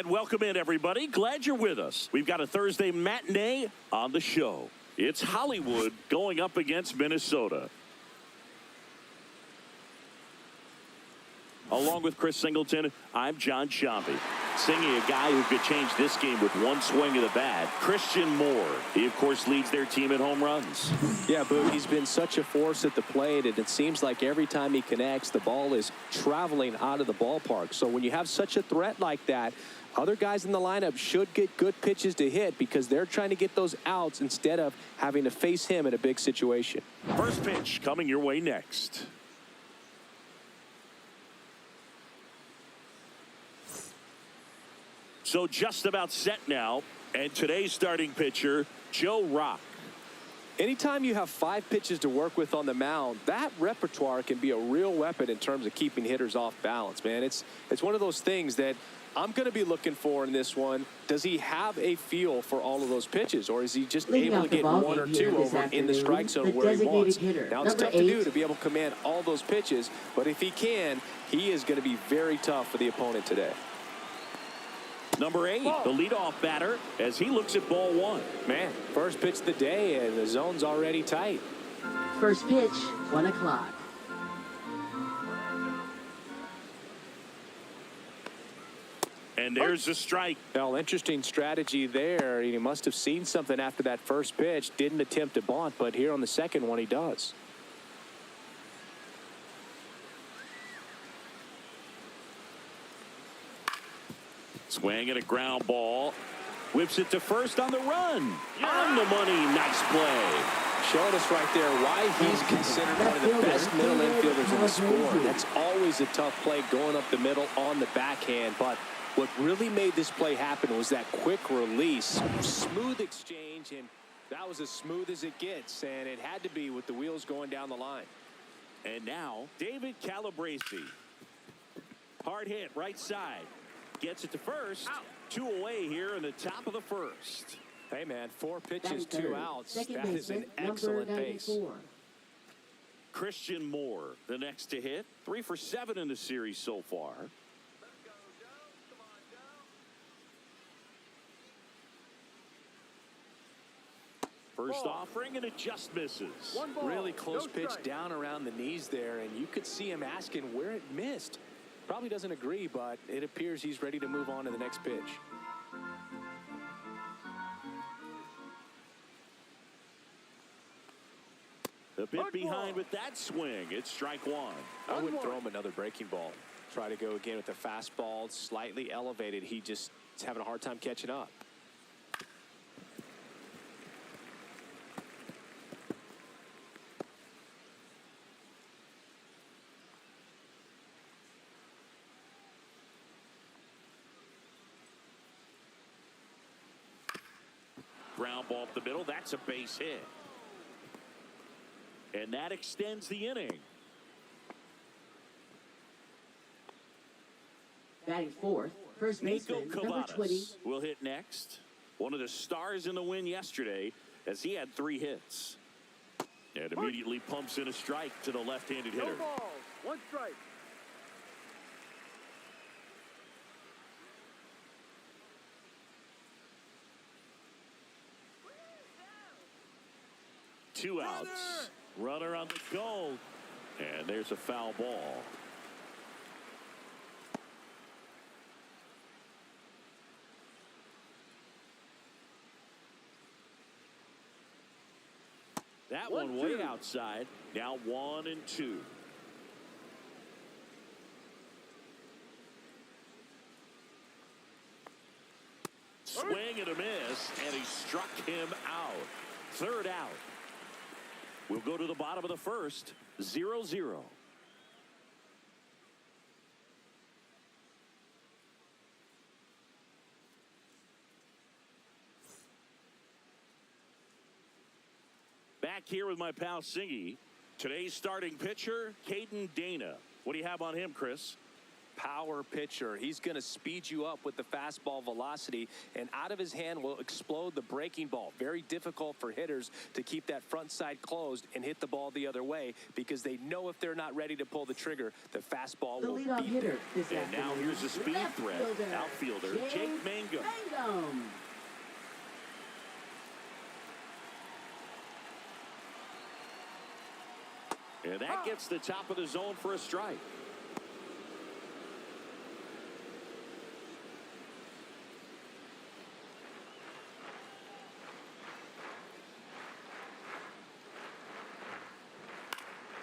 And welcome in, everybody. Glad you're with us. We've got a Thursday matinee on the show. It's Hollywood going up against Minnesota. Along with Chris Singleton, I'm John Shambi. Singing a guy who could change this game with one swing of the bat, Christian Moore. He, of course, leads their team in home runs. Yeah, Boo, he's been such a force at the plate, and it seems like every time he connects, the ball is traveling out of the ballpark. So when you have such a threat like that, other guys in the lineup should get good pitches to hit because they're trying to get those outs instead of having to face him in a big situation. First pitch coming your way next. So just about set now, and today's starting pitcher, Joe Rock. Anytime you have 5 pitches to work with on the mound, that repertoire can be a real weapon in terms of keeping hitters off balance, man. It's one of those things that I'm going to be looking for in this one. Does he have a feel for all of those pitches, or is he just able to get 1 or 2 over in the strike zone where he wants? Now, it's tough to do to be able to command all those pitches, but if he can, he is going to be very tough for the opponent today. Number 8, the leadoff batter, as he looks at ball 1. Man, first pitch of the day, and the zone's already tight. First pitch, 1 o'clock. And there's a strike. Well, interesting strategy there. He must have seen something after that first pitch. Didn't attempt to bunt, but here on the second one, he does. Swing at a ground ball. Whips it to first on the run. On the money. Nice play. Showing us right there why he's considered one of the best middle infielders in the sport. That's always a tough play going up the middle on the backhand. But what really made this play happen was that quick release. Smooth exchange, and that was as smooth as it gets. And it had to be with the wheels going down the line. And now, David Calabrese. Hard hit, right side. Gets it to first. 2 away here in the top of the first. Hey, man, 4 pitches, 2 outs. That is an excellent pace. Christian Moore, the next to hit. 3 for 7 in the series so far. First offering, and it just misses. Really close pitch down around the knees there, and you could see him asking where it missed. Probably doesn't agree, but it appears he's ready to move on to the next pitch. The bit behind with that swing. It's strike 1. I would throw him another breaking ball. Try to go again with the fastball, slightly elevated. He just is having a hard time catching up. Ground ball up the middle. That's a base hit. And that extends the inning. Batting fourth, first baseman, number 20. Will hit next. One of the stars in the win yesterday, as he had 3 hits. And immediately pumps in a strike to the left-handed hitter. No balls, 1 strike. Two outs. Runner on the go. And there's a foul ball. That one way outside. Now 1 and 2. Swing and a miss, and he struck him out. 3rd out. We'll go to the bottom of the first. 0-0. Back here with my pal Singy. Today's starting pitcher, Caden Dana. What do you have on him, Chris? power pitcher. He's going to speed you up with the fastball velocity, and out of his hand will explode the breaking ball. Very difficult for hitters to keep that front side closed and hit the ball the other way, because they know if they're not ready to pull the trigger, the fastball will beat them. And now here's a speed threat. Outfielder Jake Mangum. And that gets the top of the zone for a strike.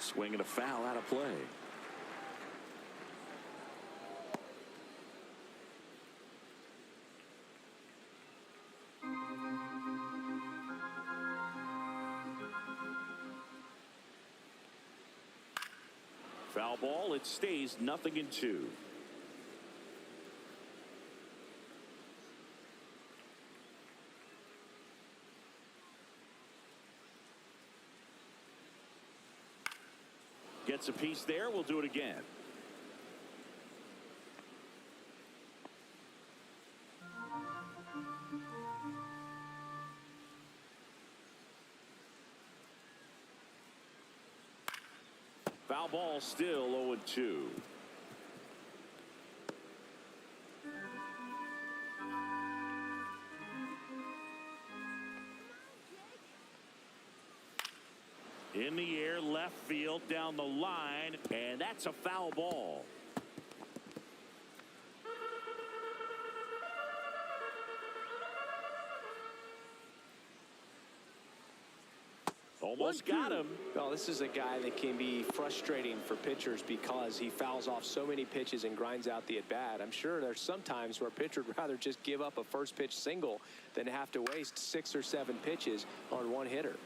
Swing and a foul out of play. Foul ball. It stays 0-2. Gets a piece there. We'll do it again. Foul ball, still 0-2. In the air, left field, down the line, and that's a foul ball. Almost got him. Well, this is a guy that can be frustrating for pitchers because he fouls off so many pitches and grinds out the at-bat. I'm sure there's some times where a pitcher would rather just give up a first pitch single than have to waste 6 or 7 pitches on one hitter.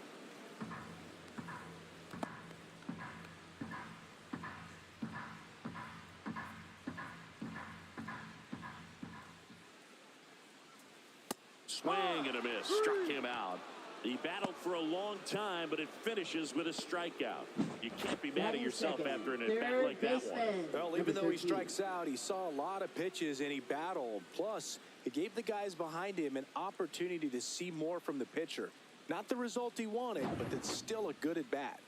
Swing and a miss. Struck him out. He battled for a long time, but it finishes with a strikeout. You can't be mad at yourself after an at-bat like that one. Well, even though he strikes out, he saw a lot of pitches and he battled. Plus, it gave the guys behind him an opportunity to see more from the pitcher. Not the result he wanted, but that's still a good at-bat.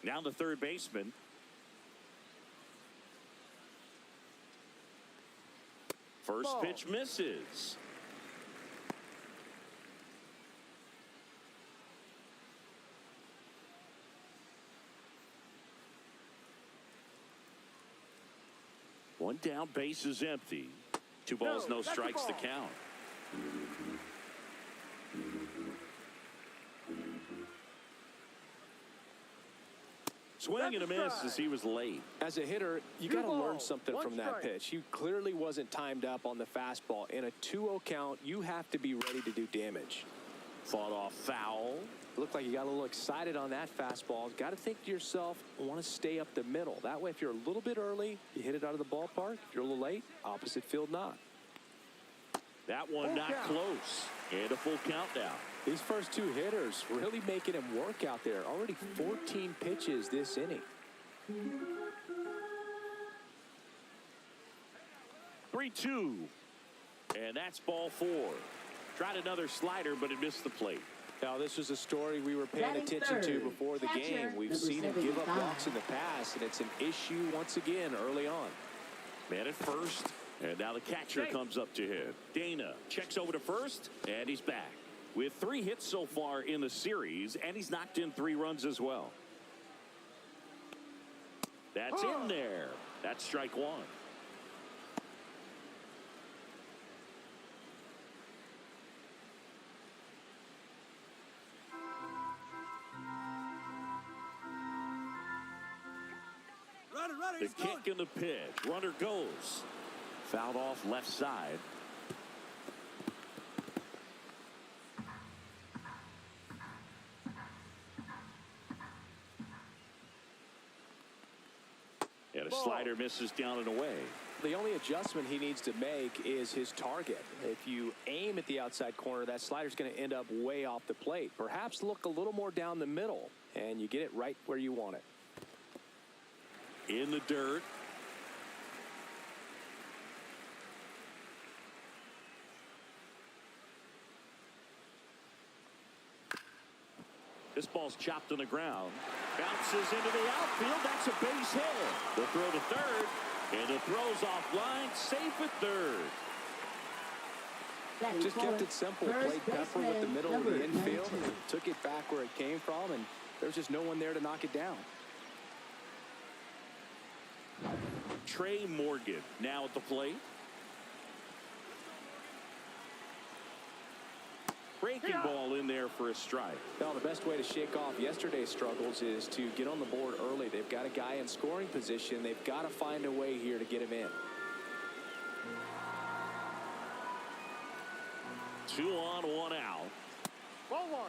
Now the third baseman. First pitch misses. One down, base is empty. 2 balls, no strikes to count. Swing and a miss as he was late. As a hitter, you got to learn something from that pitch. He clearly wasn't timed up on the fastball. In a 2-0 count, you have to be ready to do damage. Fought off foul. Looked like you got a little excited on that fastball. Got to think to yourself, I want to stay up the middle. That way, if you're a little bit early, you hit it out of the ballpark. If you're a little late, opposite field not. That one not close. And a full count now. These first 2 hitters really making him work out there. Already 14 pitches this inning. 3-2. And that's ball 4. Tried another slider, but it missed the plate. Now, this was a story we were paying attention to before the game. We've seen him give up walks in the past, and it's an issue once again early on. Man at first, and now the catcher comes up to him. Dana checks over to first, and he's back. With 3 hits so far in the series, and he's knocked in 3 runs as well. That's in there. That's strike 1. The kick and the pitch. Runner goes. Fouled off left side. And a slider misses down and away. The only adjustment he needs to make is his target. If you aim at the outside corner, that slider's going to end up way off the plate. Perhaps look a little more down the middle, and you get it right where you want it. In the dirt. This ball's chopped on the ground. Bounces into the outfield. That's a base hit. The throw to third. And the throw's offline. Safe at third. Just kept it simple. Played pepper with the middle of the infield. Took it back where it came from. And there's just no one there to knock it down. Trey Morgan now at the plate. Breaking ball in there for a strike. Well, the best way to shake off yesterday's struggles is to get on the board early. They've got a guy in scoring position. They've got to find a way here to get him in. 2 on, 1 out. Ball one.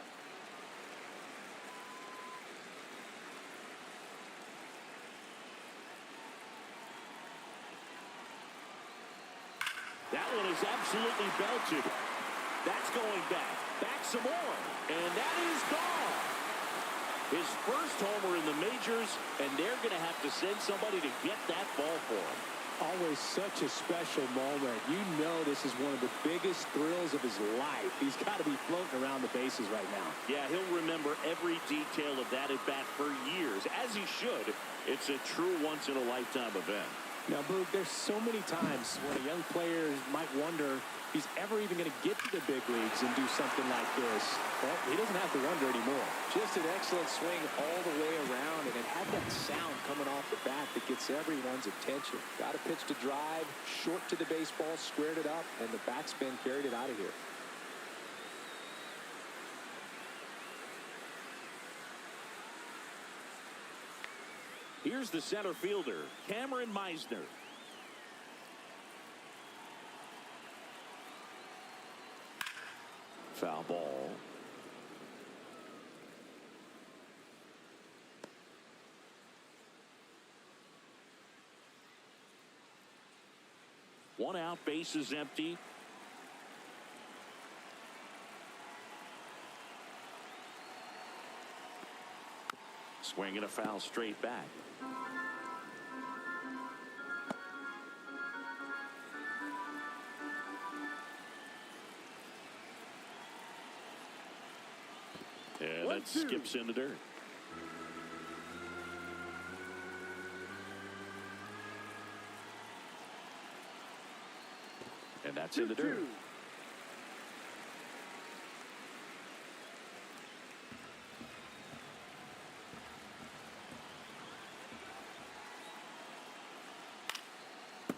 That one is absolutely belted. That's going back. Back some more. And that is gone. His first homer in the majors, and they're going to have to send somebody to get that ball for him. Always such a special moment. You know this is one of the biggest thrills of his life. He's got to be floating around the bases right now. Yeah, he'll remember every detail of that at-bat for years, as he should. It's a true once-in-a-lifetime event. Now, Boog, there's so many times when a young player might wonder if he's ever even going to get to the big leagues and do something like this. Well, he doesn't have to wonder anymore. Just an excellent swing all the way around, and it had that sound coming off the bat that gets everyone's attention. Got a pitch to drive, short to the baseball, squared it up, and the backspin carried it out of here. Here's the center fielder, Cameron Meisner. Foul ball. One out, base is empty. Swing and a foul straight back. And that skips in the dirt. And that's in the dirt.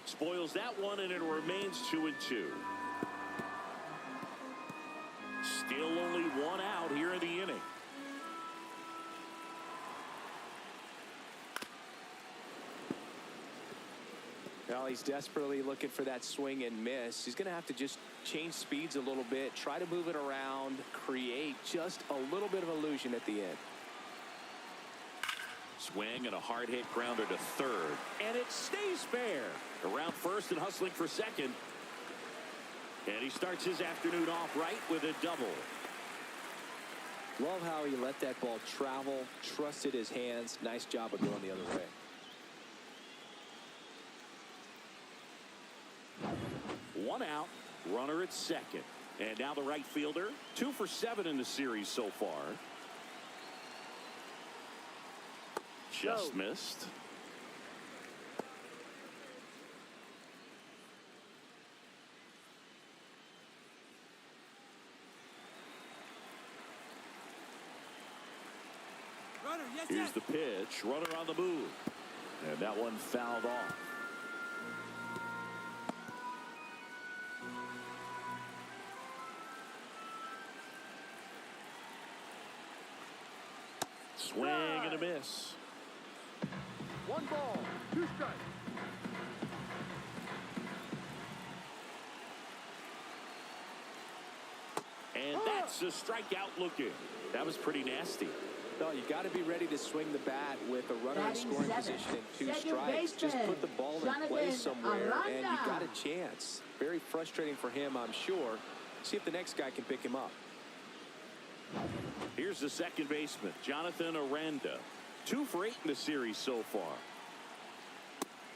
Spoils that one, and it remains 2-2. Still only 1 out here in the inning. Well, he's desperately looking for that swing and miss. He's going to have to just change speeds a little bit, try to move it around, create just a little bit of illusion at the end. Swing and a hard hit grounder to third, and it stays fair. Around first and hustling for second. And he starts his afternoon off right with a double. Love how he let that ball travel, trusted his hands. Nice job of going the other way. One out, runner at second. And now the right fielder, 2 for 7 in the series so far. Just missed. Here's the pitch, runner on the move. And that one fouled off. Swing and a miss. 1 ball, 2 strikes. And that's a strikeout looking. That was pretty nasty. No, you got to be ready to swing the bat with a runner in scoring position and 2 strikes. Just put the ball in place somewhere, and you got a chance. Very frustrating for him, I'm sure. See if the next guy can pick him up. Here's the second baseman, Jonathan Aranda. 2 for 8 in the series so far.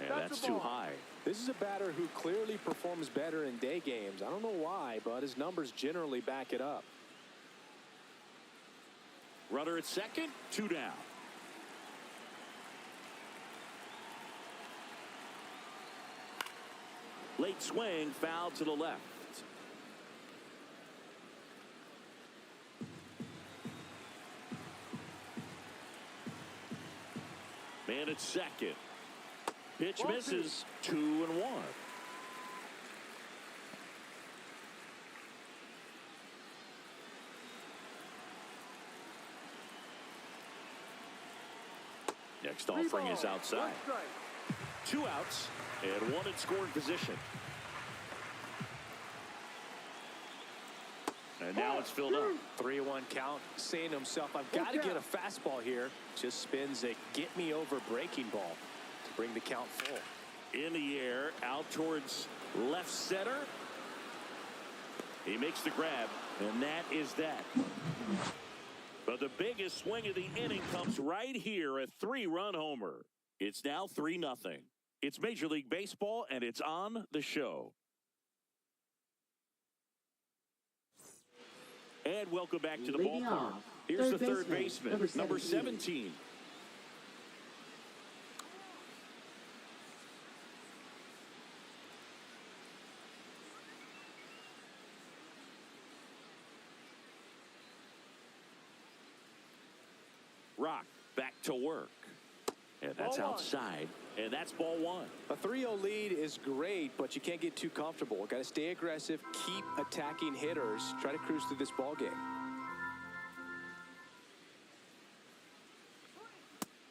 And that's too high. This is a batter who clearly performs better in day games. I don't know why, but his numbers generally back it up. Runner at second, 2 down. Late swing, foul to the left. Man at second. Pitch misses, 2-1. Next offering is outside. 2 outs and 1 in scoring position. And now it's filled up. 3-1 count, saying to himself, I've got to get a fastball here. Just spins a get-me-over breaking ball to bring the count full. In the air, out towards left center. He makes the grab, and that is that. But the biggest swing of the inning comes right here, a 3-run homer. It's now 3-0. It's Major League Baseball, and it's on the show. And welcome back to the Leading ballpark. off, Here's the third third baseman, number 17. Rock back to work. And that's outside. And that's ball 1. A 3-0 lead is great, but you can't get too comfortable. Got to stay aggressive, keep attacking hitters, try to cruise through this ball game.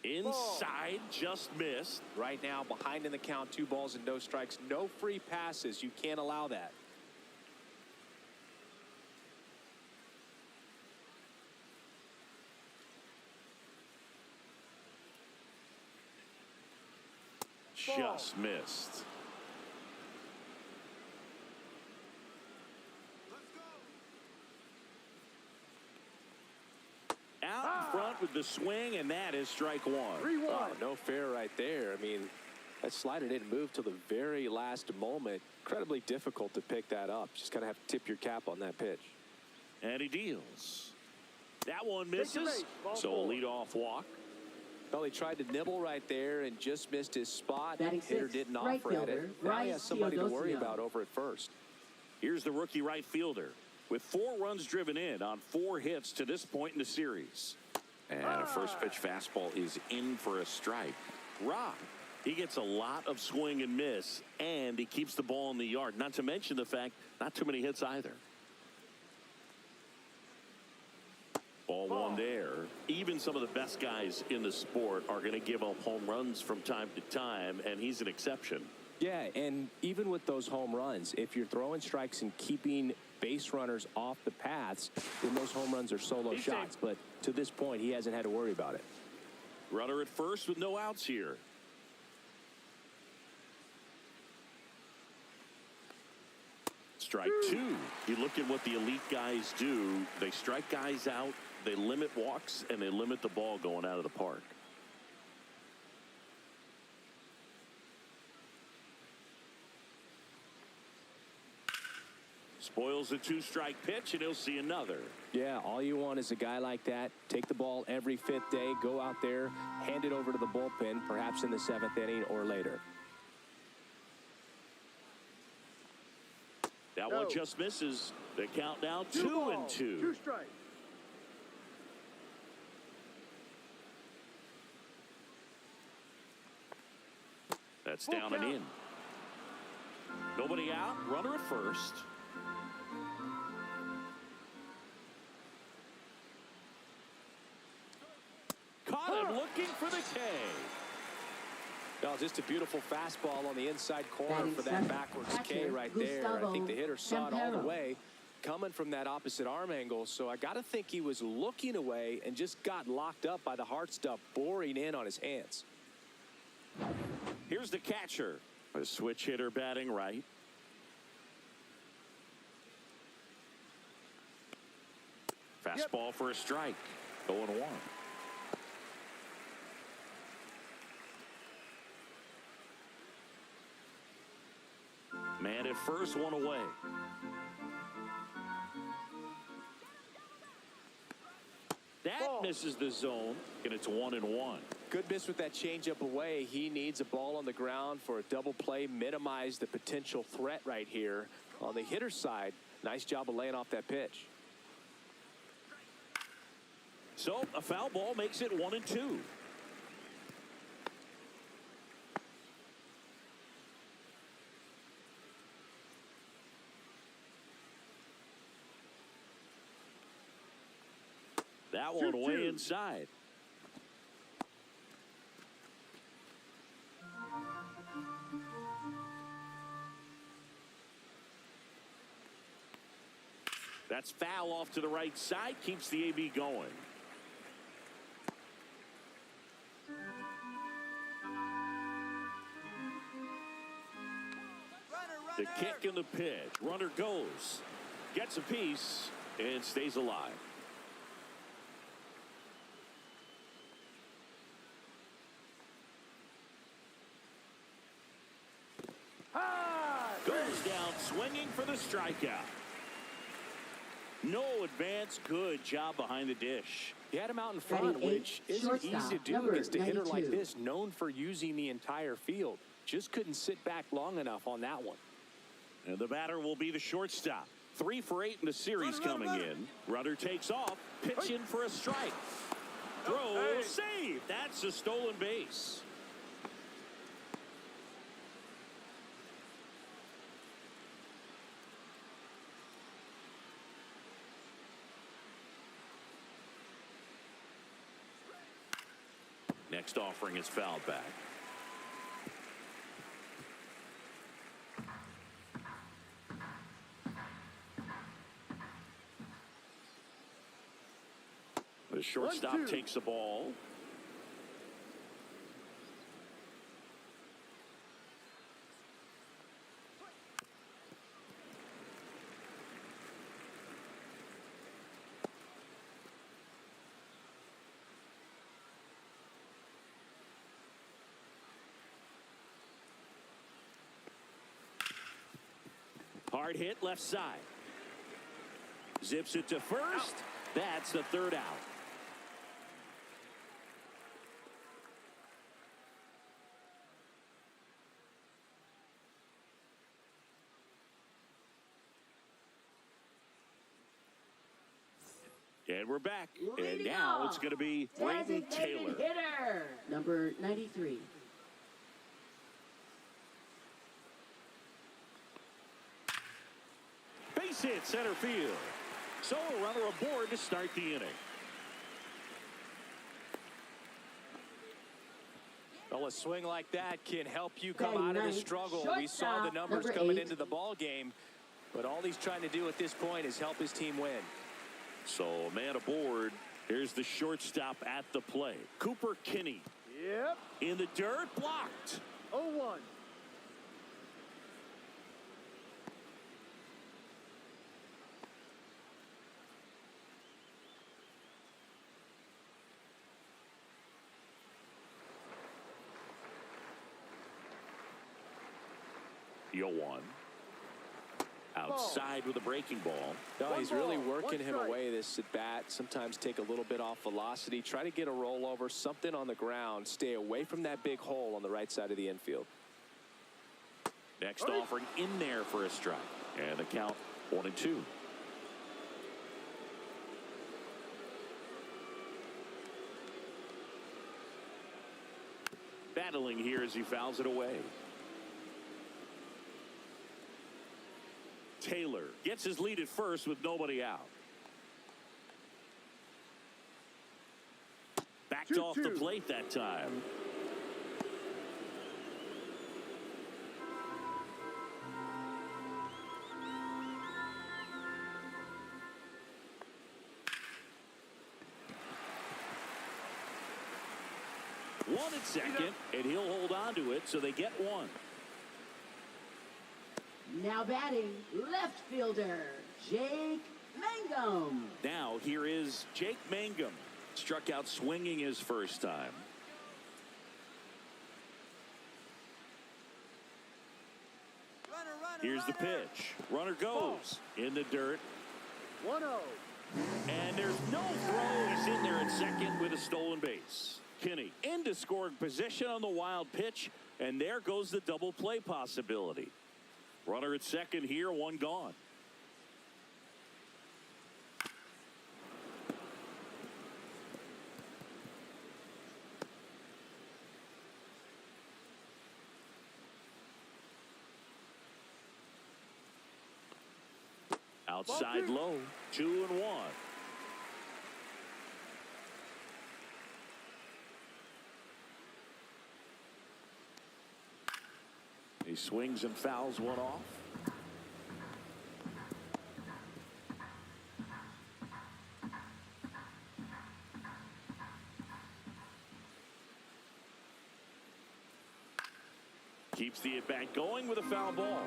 Inside, just missed. Right now, behind in the count, 2 balls and no strikes. No free passes. You can't allow that. Just missed. Out in front with the swing, and that is strike 1. 3-1. Oh, no fair right there. I mean, that slider didn't move till the very last moment. Incredibly difficult to pick that up. Just kind of have to tip your cap on that pitch. And he deals. That one misses. So a leadoff walk. Well, he tried to nibble right there and just missed his spot. Batting Hitter sixth, didn't right offer at fielder, it. Now he has somebody to worry Teodosio. about over at first. Here's the rookie right fielder with 4 runs driven in on 4 hits to this point in the series. And a first pitch fastball is in for a strike. Rock. He gets a lot of swing and miss, and he keeps the ball in the yard. Not to mention the fact, not too many hits either. Ball 1 there. Even some of the best guys in the sport are going to give up home runs from time to time, and he's an exception. Yeah, and even with those home runs, if you're throwing strikes and keeping base runners off the paths, then those home runs are solo shots. But to this point, he hasn't had to worry about it. Runner at first with no outs here. Strike 2. You look at what the elite guys do. They strike guys out, they limit walks, and they limit the ball going out of the park. Spoils the 2-strike pitch, and he'll see another. Yeah, all you want is a guy like that. Take the ball every 5th day, go out there, hand it over to the bullpen, perhaps in the 7th inning or later. That one just misses. The count now 2-2. 2 strikes. That's down and in. Nobody out. Runner at first. Caught him looking for the K. No, just a beautiful fastball on the inside corner Batting for that seventh, backwards catcher, K right there. I think the hitter saw it all the Campero. way coming from that opposite arm angle. So I got to think he was looking away and just got locked up by the hard stuff boring in on his hands. Here's the catcher. A switch hitter batting right. Fastball for a strike. 0-1. Man at first, 1 away. That Ball. Misses the zone, and it's 1-1. Good miss with that changeup away. He needs a ball on the ground for a double play, minimize the potential threat right here. On the hitter's side, nice job of laying off that pitch. So a foul ball makes it 1-2. That one way inside. That's foul off to the right side. Keeps the AB going. The kick and the pitch. Runner goes. Gets a piece and stays alive. Goes down swinging for the strikeout. No advance. Good job behind the dish. He had him out in front, which isn't easy to do against a hitter like this, known for using the entire field. Just couldn't sit back long enough on that one. And the batter will be the shortstop. 3 for 8 in the series coming in. Runner takes off. Pitch in for a strike. Throw, save. That's a stolen base. Next offering is fouled back. The shortstop takes the ball. Hard hit left side. Zips it to first. That's the third out. And we're back. And now it's going to be Brayden Taylor. Hitter, number 93. Base hit center field. So a runner aboard to start the inning. Well, a swing like that can help you come out of the struggle. We saw the numbers number coming 8. into the ball game, but all he's trying to do at this point is help his team win. So a man aboard. Here's the shortstop at the plate. Cooper Kinney. Yep. In the dirt, blocked. 0-1. One. Outside with a breaking ball. No, he's really working One him strike. away this at bat. Sometimes take a little bit off velocity. Try to get a rollover, something on the ground. Stay away from that big hole on the right side of the infield. Next offering in there for a strike. And the count 1-2. Battling here as he fouls it away. Taylor gets his lead at first with nobody out. Backed off the plate that time. One at second, and he'll hold on to it, so they get one. Now batting, left fielder, Jake Mangum. Now here is Jake Mangum. Struck out swinging his first time. Runner, Here's the pitch. Runner goes in the dirt. 1-0. And there's no throw. He's in there at second with a stolen base. Kinney into scoring position on the wild pitch, and there goes the double play possibility. Runner at second here, one gone. Outside low, 2-1. He swings and fouls one off. Keeps the at-bat going with a foul ball.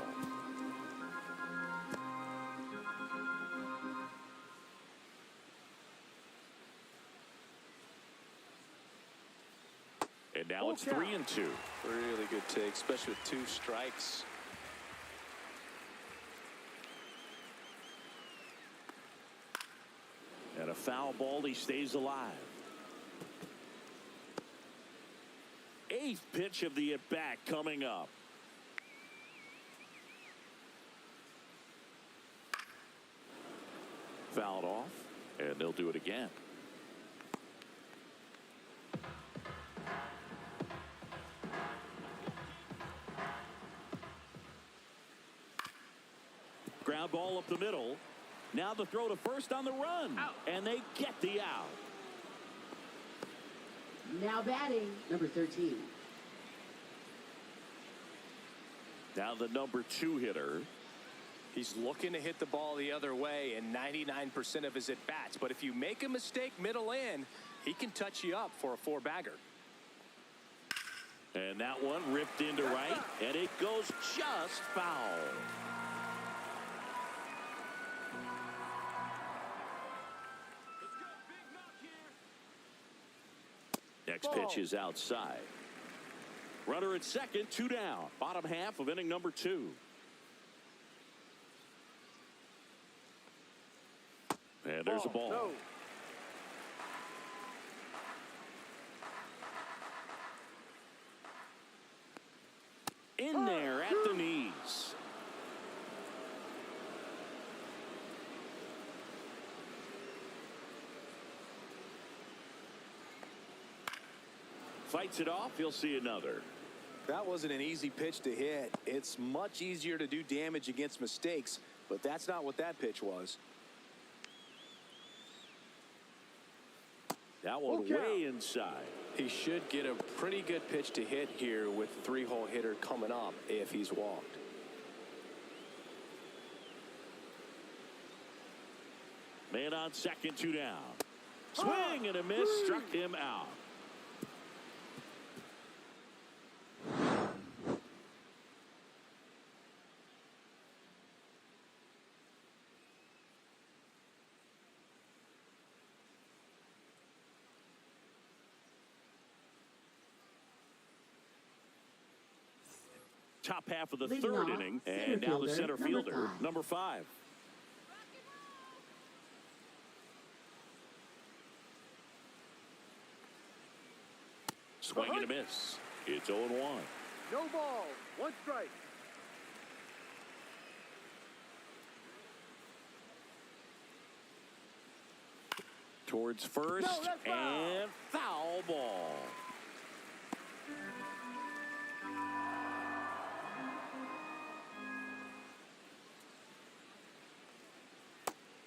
And now it's 3-2. Really good take, especially with 2 strikes. And a foul ball, he stays alive. 8th pitch of the at-bat coming up. Fouled off, and they'll do it again. Ground ball up the middle. Now the throw to first on the run. Out. And they get the out. Now batting, number 13. Now the number 2 hitter. He's looking to hit the ball the other way in 99% of his at-bats. But if you make a mistake middle in, he can touch you up for a 4-bagger. And that one ripped into right. And it goes just foul. Next pitch is outside. Runner at second, 2 down. Bottom half of inning number 2. And there's a ball. No. In there at the knees. Fights it off. He'll see another. That wasn't an easy pitch to hit. It's much easier to do damage against mistakes, but that's not what that pitch was. That one way inside. He should get a pretty good pitch to hit here with 3-hole hitter coming up if he's walked. Man on second, 2 down. Swing and a miss, struck him out. Top half of the Leading 3rd off, inning, center and now the fielder, center fielder, number 5. number 5. Swing and a miss. It's 0-1. No ball. 1 strike. Towards first, No, that's foul. and foul ball.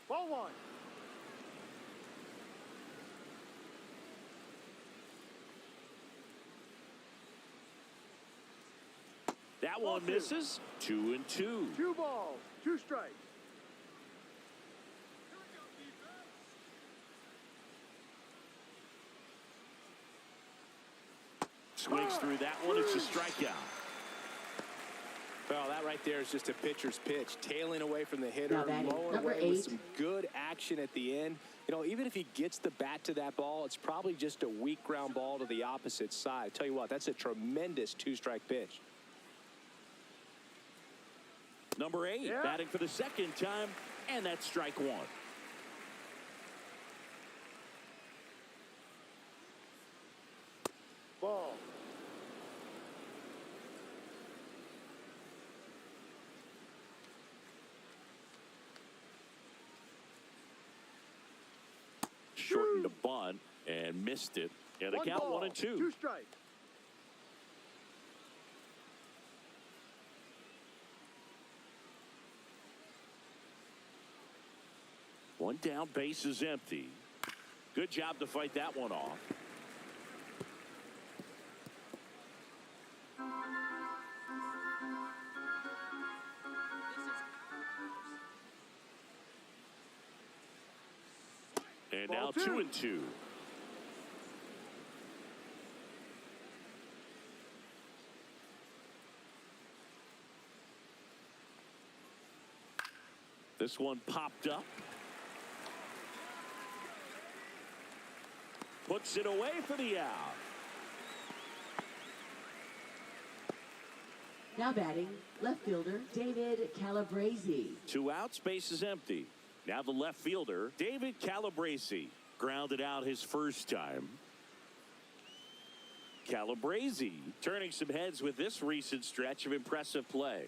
Ball 1. That one misses. 2-2. 2 balls. 2 strikes. Swings through that one. It's a strikeout. Well, that right there is just a pitcher's pitch, tailing away from the hitter, Now batting, lowering number away with 8. some good action at the end. You know, even if he gets the bat to that ball, it's probably just a weak ground ball to the opposite side. Tell you what, that's a tremendous 2-strike pitch. Number 8 batting for the 2nd time, and that's strike 1. shortened the bunt and missed it. And the count 1-2. 2 strikes. One down, base is empty. Good job to fight that one off. And now 2-2. This one popped up. Puts it away for the out. Now batting, left fielder David Calabrese. 2 outs, base is empty. Now the left fielder, David Calabrese, grounded out his first time. Calabrese turning some heads with this recent stretch of impressive play.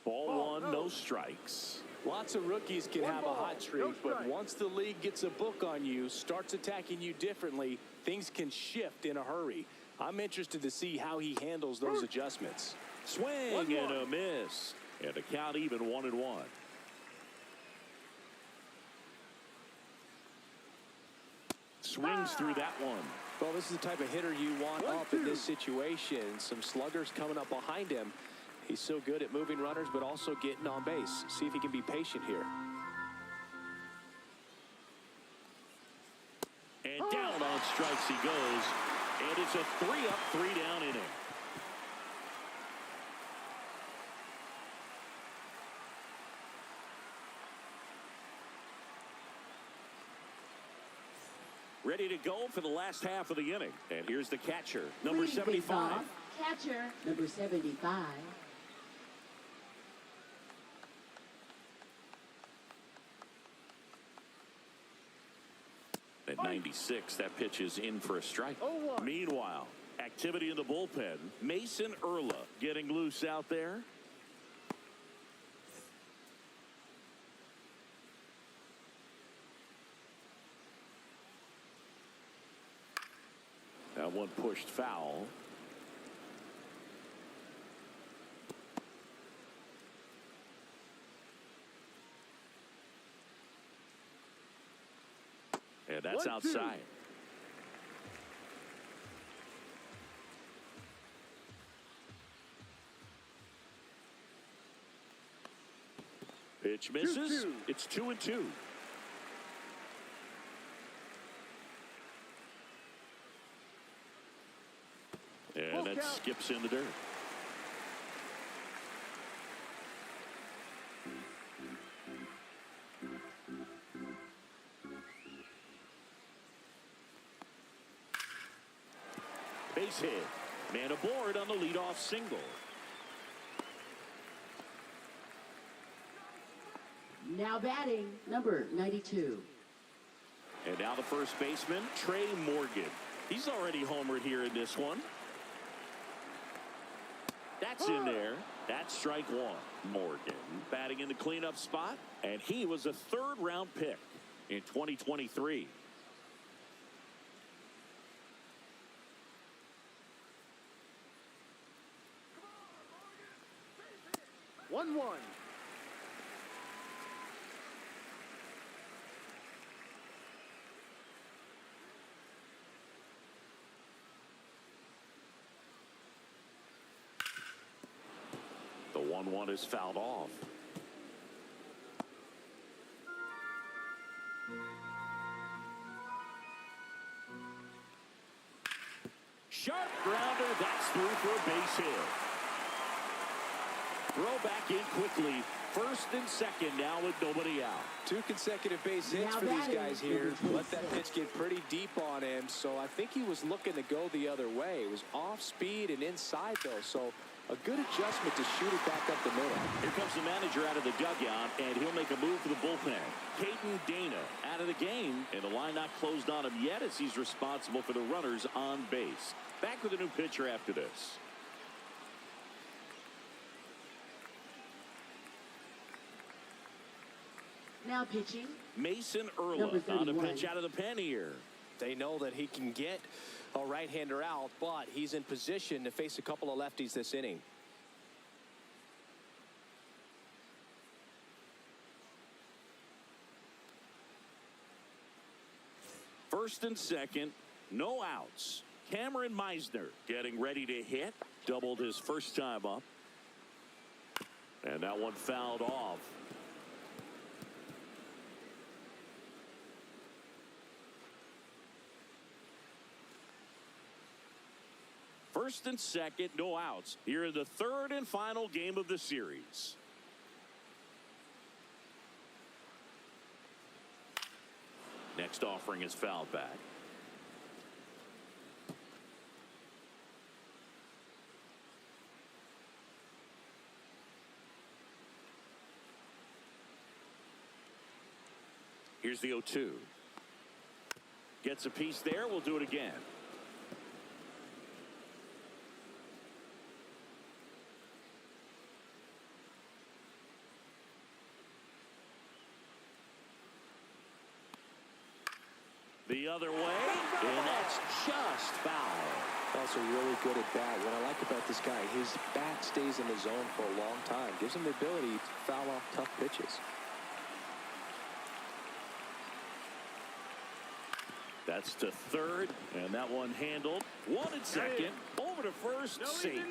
Ball 1, no strikes. Lots of rookies can have a hot streak, but once the league gets a book on you, starts attacking you differently, things can shift in a hurry. I'm interested to see how he handles those adjustments. Swing and a miss. And the count even 1-1. Swings through that one. Well, this is the type of hitter you want up in this situation. Some sluggers coming up behind him. He's so good at moving runners, but also getting on base. See if he can be patient here. And down on strikes he goes. And it's a 3-up, 3-down inning. Ready to go for the last half of the inning. And here's the catcher, number Leading things 75. off, catcher, number 75. At 96, that pitch is in for a strike. 0-1. Meanwhile, activity in the bullpen. Mason Erla getting loose out there. That one pushed foul. And that's 1-2. outside. Pitch misses. 2-2. It's 2-2. And that skips in the dirt. Base hit. Man aboard on the leadoff single. Now batting, number 92. And now the first baseman, Trey Morgan. He's already homered here in this one. That's in there. That's strike 1. Morgan batting in the cleanup spot. And he was a 3rd-round pick in 2023. 1-1. The 1-1 is fouled off. Sharp grounder. That's through for a base hit. Throw back in quickly. First and second now with nobody out. 2 consecutive base hits Now for these batting, guys here. number Let that pitch get pretty deep on him. So I think he was looking to go the other way. It was off speed and inside though. So a good adjustment to shoot it back up the middle. Here comes the manager out of the dugout, and he'll make a move for the bullpen. Caden Dana out of the game, and the line not closed on him yet as he's responsible for the runners on base. Back with a new pitcher after this. Now pitching. Mason Number Erla on a 31. pitch out of the pen here. They know that he can get a right-hander out, but he's in position to face a couple of lefties this inning. First and second, no outs. Cameron Meisner getting ready to hit. Doubled his first time up. And that one fouled off. First and second, no outs. Here in the third and final game of the series. Next offering is fouled back. Here's the 0-2. Gets a piece there. We'll do it again. The other way, and that's just foul. Also really good at bat. What I like about this guy, his bat stays in the zone for a long time. Gives him the ability to foul off tough pitches. That's to third, and that one handled. One at second, over to first, safe.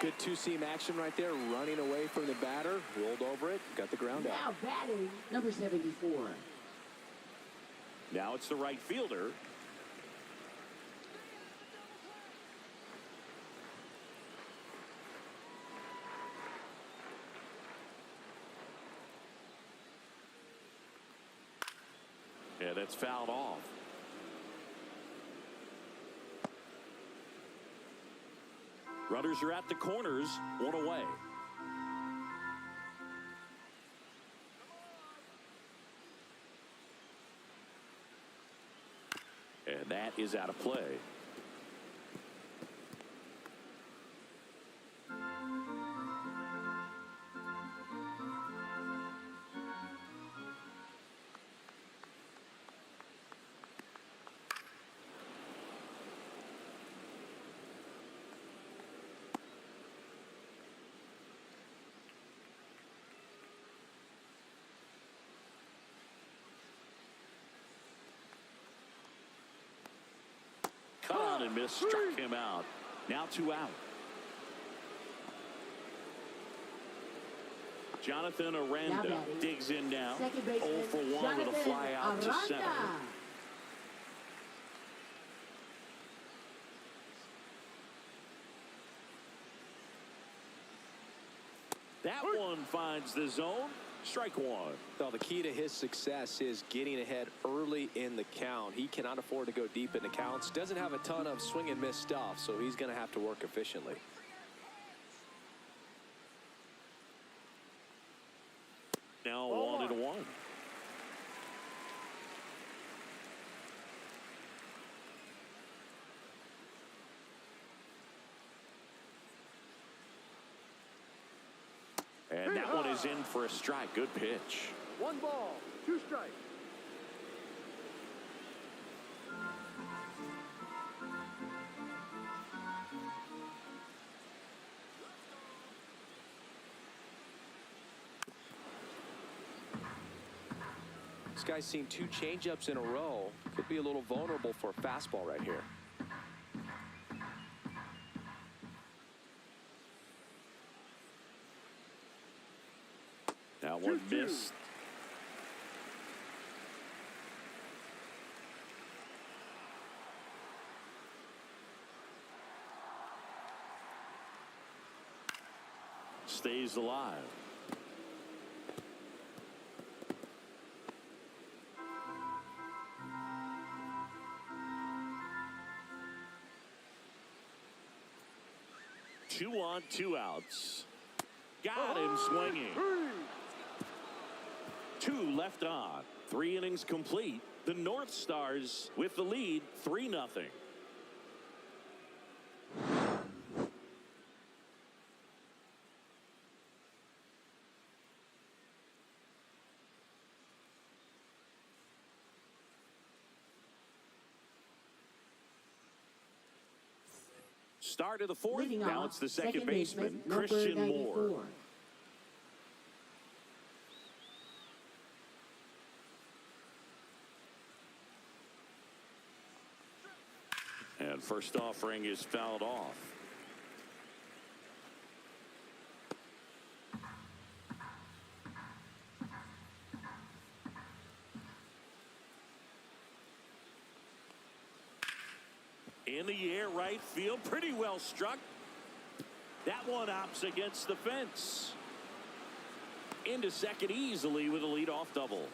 Good two-seam action right there, running away from the batter, rolled over it, got the ground out. Now batting. Number 74. Now it's the right fielder. Yeah, that's fouled off. Runners are at the corners, one away. And that is out of play. Cut on and missed, struck him out. Now 2 out. Jonathan Aranda digs in now. 0 for 1 with a fly out to center. That one finds the zone. Strike one. Well, the key to his success is getting ahead early in the count. He cannot afford to go deep in the counts. Doesn't have a ton of swing and miss stuff, so he's going to have to work efficiently. Now 1-1. And that one is in for a strike. Good pitch. 1 ball, 2 strikes. This guy's seen 2 changeups in a row. Could be a little vulnerable for a fastball right here. That one missed. Stays alive. Two on, 2 outs. Got him swinging. 2 left on. 3 innings complete. The North Stars with the lead, 3-0. start of the fourth. Leading Now off, it's the second baseman, number Christian 94. Moore. And first offering is fouled off. In the air, right field, pretty well struck. That one opts against the fence. Into second easily with a leadoff double.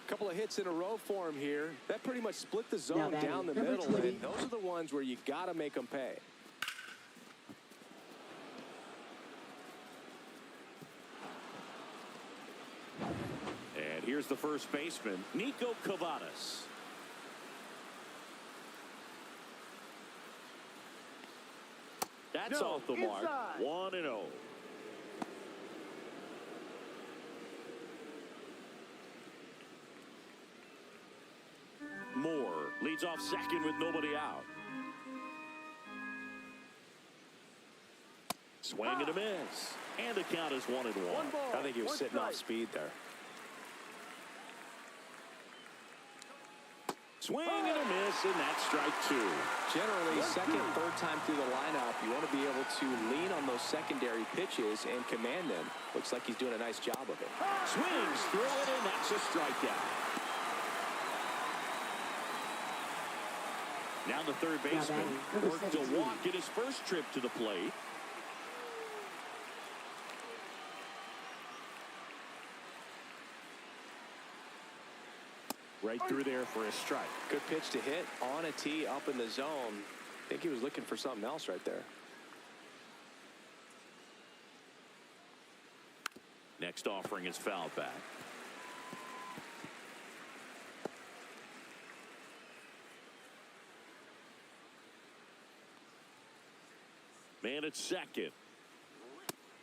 Couple of hits in a row for him here. That pretty much split the Now zone batting, down the number middle, 20. and those are the ones where you got to make them pay. And here's the first baseman, Nico Cavadas. That's No, off the mark. inside. 1-0. Moore leads off second with nobody out. Swing and a miss. And the count is 1-1. One ball, I think he was one sitting off strike. speed there. Swing and a miss, and that's strike two. Generally, 1-2. second, third time through the lineup, you want to be able to lean on those secondary pitches and command them. Looks like he's doing a nice job of it. Swings through it, and that's a strikeout. Now the third baseman number worked to 17. walk in his first trip to the plate. Right through there for a strike. Good pitch to hit on a tee up in the zone. I think he was looking for something else right there. Next offering is fouled back. Man at second.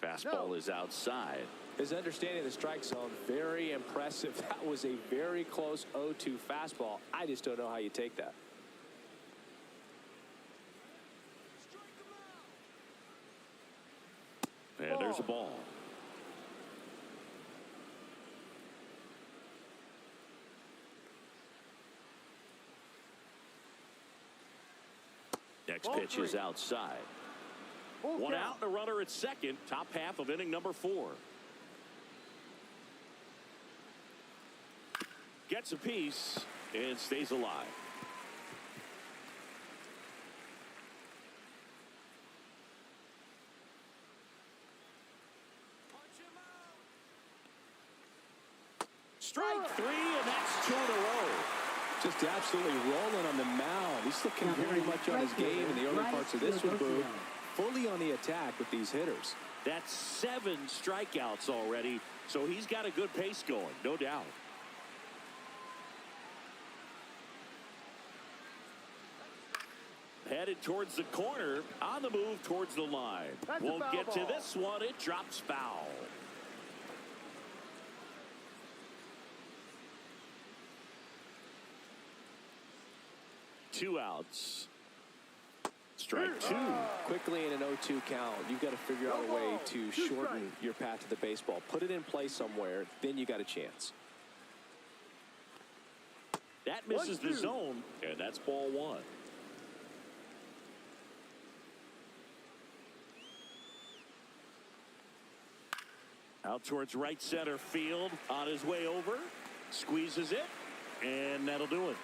Fastball is outside. His understanding of the strike zone, very impressive. That was a very close 0-2 fastball. I just don't know how you take that. And there's a ball. Next Ball pitch is three. outside. Full One count. out and a runner at second. Top half of inning number 4. Gets a piece and stays alive. Strike 3, and that's 2 in a row. Just absolutely rolling on the mound. He's looking very much on his game in the early parts of this one, Boo. Fully on the attack with these hitters. That's 7 strikeouts already, so he's got a good pace going, no doubt. Headed towards the corner, on the move towards the line. That's a Won't foul get to ball. this one, it drops foul. Two outs. Strike 2. Quickly in an 0-2 count, you've got to figure out a way to shorten your path to the baseball. Put it in play somewhere, then you got a chance. That misses the 1-2. zone, and that's ball 1. Out towards right center field, on his way over, squeezes it, and that'll do it.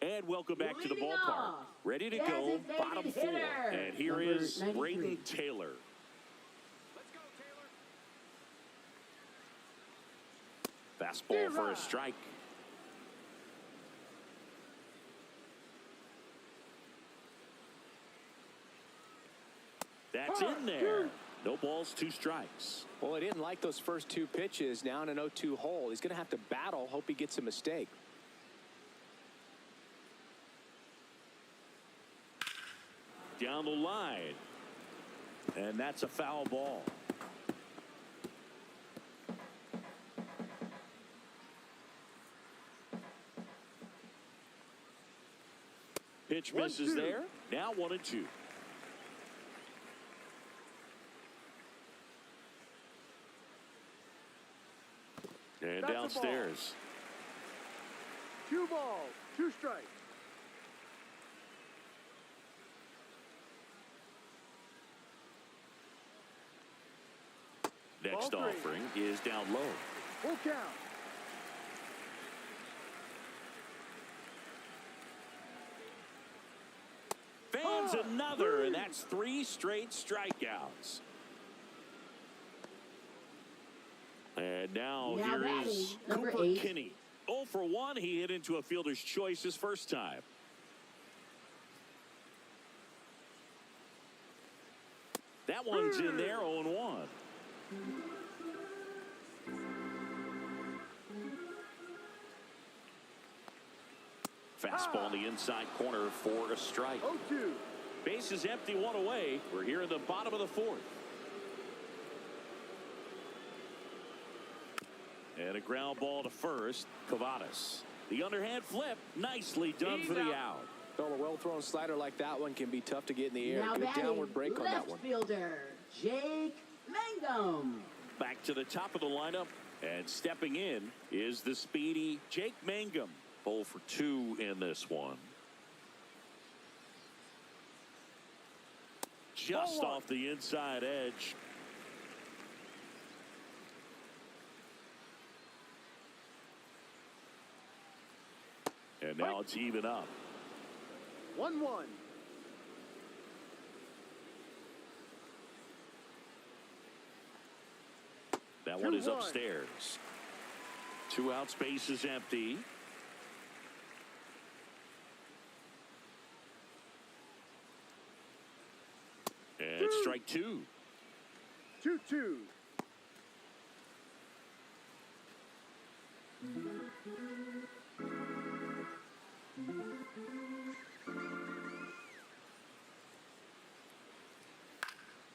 And welcome back to the Leading ballpark. off, Ready to go, designated bottom 4. hitter, And here number is 93. Braden Taylor. Fastball for a strike. That's in there. No balls, 2 strikes. Well, he didn't like those first 2 pitches. Now in an 0-2 hole, he's going to have to battle, hope he gets a mistake. Down the line. And that's a foul ball. Pitch misses there. Now 1-2. And That's a downstairs. 2 balls, 2 strikes. Next Ball 3. offering is down low. Full count. Fans another, and that's 3 straight strikeouts. And now here is number Cooper 8. Kinney. 0 for 1. He hit into a fielder's choice his first time. That one's in there, 0-1. Fastball in the inside corner for a strike. 0-2. Base is empty, 1 away. We're here in the bottom of the 4th. And a ground ball to first, Cavadas. The underhand flip, nicely done for the out. Well, a well-thrown slider like that one can be tough to get in the air. Now Good batting, downward break on that one. left fielder, Jake Mangum. Back to the top of the lineup, and stepping in is the speedy Jake Mangum. 0 for 2 in this one. Just off the inside edge. And now it's even up. 1-1. That one is 2-1. upstairs. 2 out, space is empty. And it's strike 2. 2-2.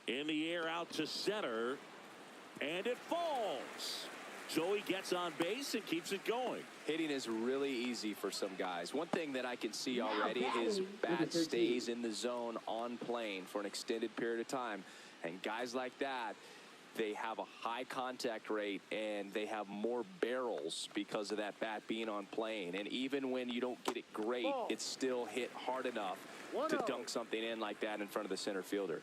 In the air out to center. And it falls. So he gets on base and keeps it going. Hitting is really easy for some guys. One thing that I can see Now already, his batting, bat number 13. stays in the zone on plane for an extended period of time. And guys like that, they have a high contact rate and they have more barrels because of that bat being on plane. And even when you don't get it great, it's still hit hard enough to 1-0. dunk something in like that in front of the center fielder.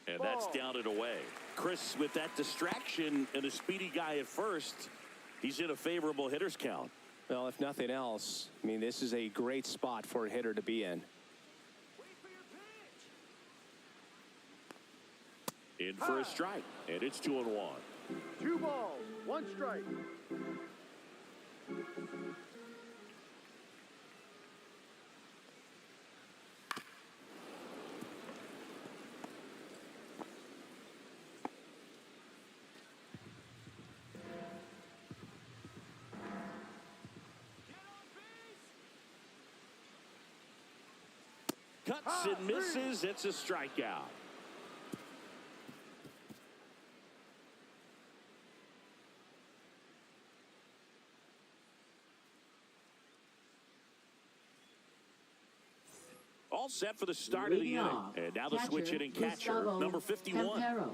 And that's down and away. Chris, with that distraction and a speedy guy at first, he's in a favorable hitter's count. Well, if nothing else, I mean, this is a great spot for a hitter to be in. In for a strike, and it's 2-1. 2 balls, 1 strike. Cuts and misses. It's a strikeout. All set for the start of the Leading inning. off, And now the switch hitting catcher, Gustavo number 51. Campero.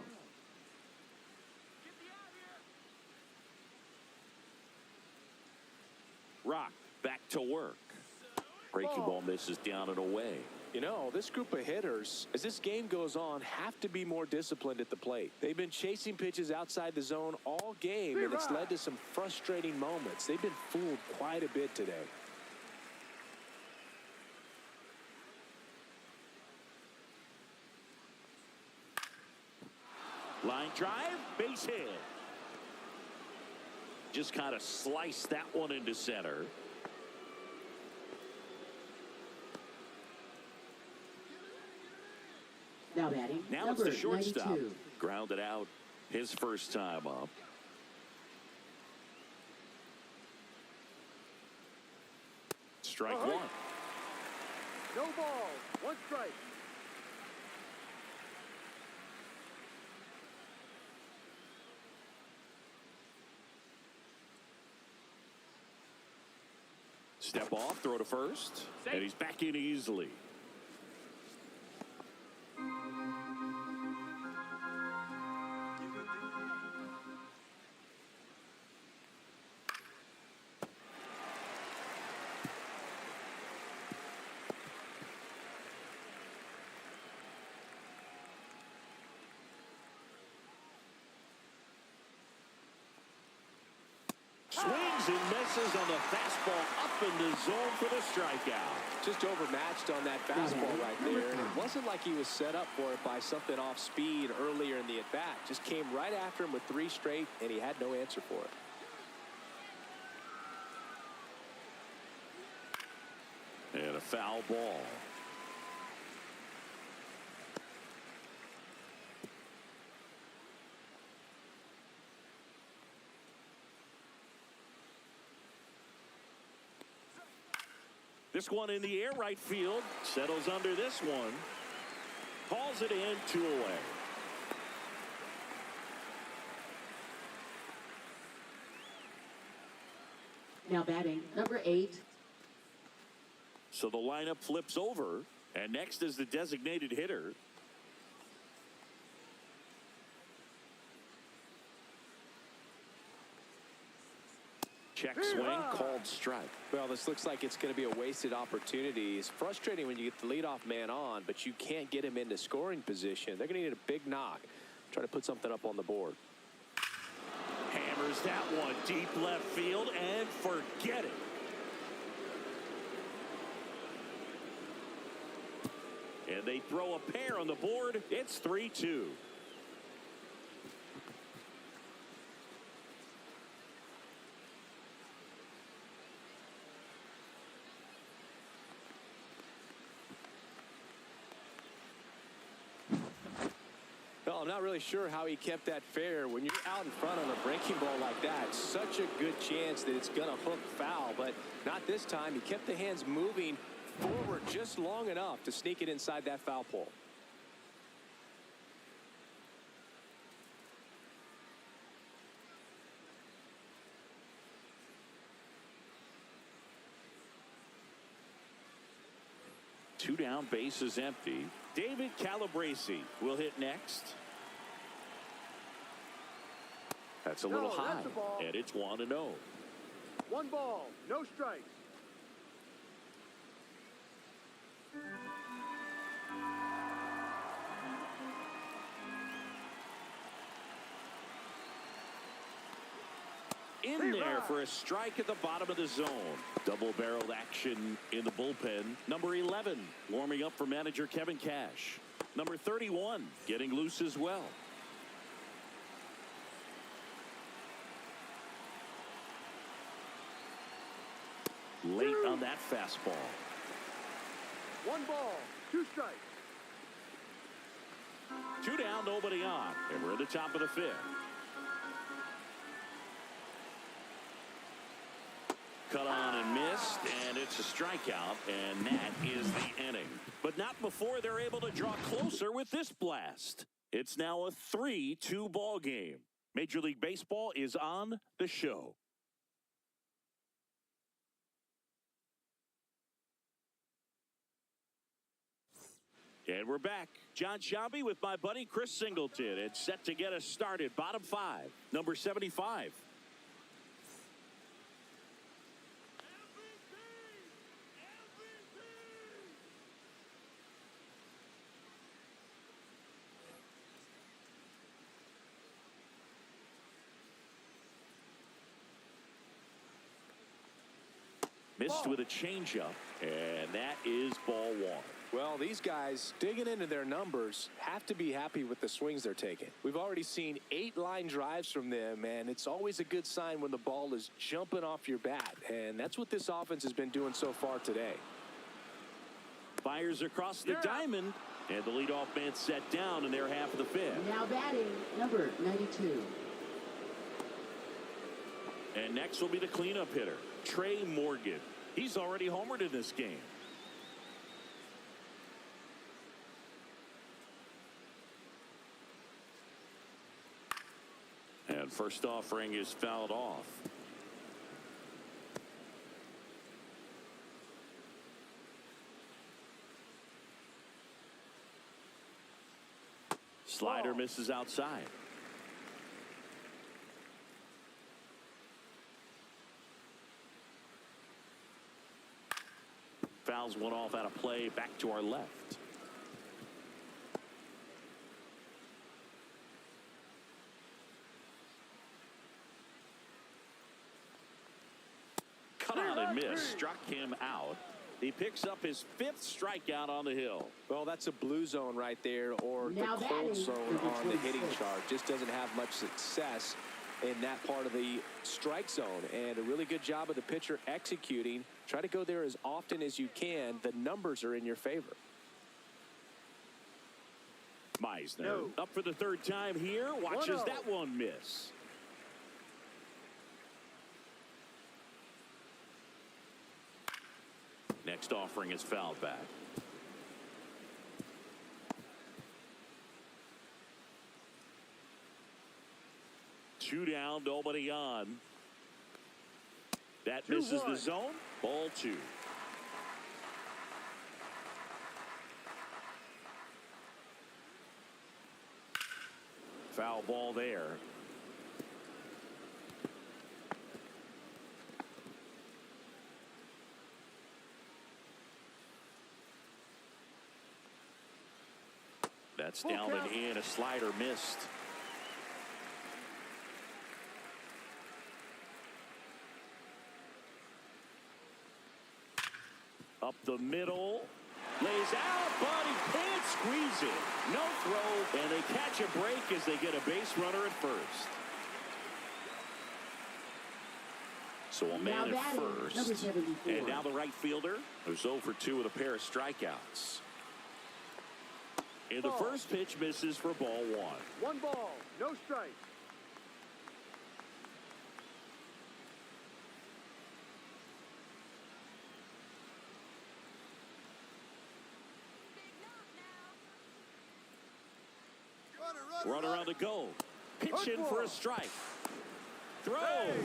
Rock back to work. Breaking ball misses down and away. You know, this group of hitters, as this game goes on, have to be more disciplined at the plate. They've been chasing pitches outside the zone all game, and it's led to some frustrating moments. They've been fooled quite a bit today. Line drive, base hit. Just kind of sliced that one into center. Now batting, Now number it's the shortstop. 92. Grounded out his first time up. strike Uh-huh. one. No ball. One strike. Step off, throw to first, and he's back in easily. Swings and misses on the fastball up in the zone for the strikeout. Just overmatched on that fastball right there. And it wasn't like he was set up for it by something off speed earlier in the at-bat. Just came right after him with 3 straight, and he had no answer for it. And a foul ball. This one in the air right field. Settles under this one. Calls it in, 2 away. Now batting, number 8. So the lineup flips over. And next is the designated hitter. Check swing, called strike. Well, this looks like it's going to be a wasted opportunity. It's frustrating when you get the leadoff man on, but you can't get him into scoring position. They're going to need a big knock. Try to put something up on the board. Hammers that one deep left field and forget it. And they throw a pair on the board. It's 3-2. Well, I'm not really sure how he kept that fair. When you're out in front on a breaking ball like that, such a good chance that it's going to hook foul, but not this time. He kept the hands moving forward just long enough to sneak it inside that foul pole. Two down, base is empty. David Calabrese will hit next. That's a little high, that's a ball. and it's 1-0. 1 ball. No strikes. In there for a strike at the bottom of the zone. Double-barreled action in the bullpen. Number 11 warming up for manager Kevin Cash. Number 31 getting loose as well. Late on that fastball. 1 ball. 2 strikes. 2 down, nobody on, and we're at the top of the 5th. Cut on and missed, and it's a strikeout, and that is the inning. But not before they're able to draw closer with this blast. It's now a 3-2 ball game. Major League Baseball is on the show. And we're back. John Sciambi with my buddy Chris Singleton. It's set to get us started. Bottom 5, number 75. Missed with a changeup, and that is ball 1. Well, these guys digging into their numbers have to be happy with the swings they're taking. We've already seen 8 line drives from them, and it's always a good sign when the ball is jumping off your bat, and that's what this offense has been doing so far today. Fires across the diamond, and the leadoff man set down in their half of the 5th. Now batting, number 92. And next will be the cleanup hitter, Trey Morgan. He's already homered in this game. And first offering is fouled off. Slider misses outside. Fouls one off out of play, back to our left. Cut out and missed, struck him out. He picks up his 5th strikeout on the hill. Well, that's a blue zone right there, or Now the that cold is zone number on the hitting 26. chart. Just doesn't have much success in that part of the strike zone. And a really good job of the pitcher executing. Try to go there as often as you can. The numbers are in your favor. Meisner up for the 3rd time here. Watches 1-0. that one miss. Next offering is fouled back. Two down, nobody on. That misses the 2-1. zone. Ball 2. Foul ball there. That's down and in. A slider missed. Up the middle. Lays out, but he can't squeeze it. No throw, and they catch a break as they get a base runner at first. So a man Now at batting, first. number 74. And now the right fielder, who's 0 for 2 with a pair of strikeouts. And the first pitch misses for ball 1. 1 ball, no strike. Runner on the go. Pitch in for a strike. Throw.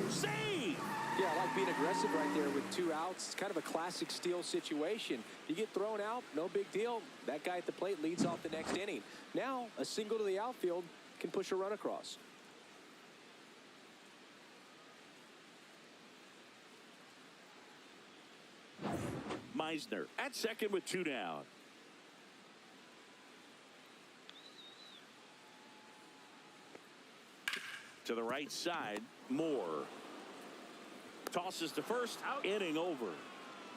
Save. Yeah, I like being aggressive right there with 2 outs. It's kind of a classic steal situation. You get thrown out, no big deal. That guy at the plate leads off the next inning. Now, a single to the outfield can push a run across. Meisner at second with 2 down. To the right side, Moore. Tosses to first, inning over.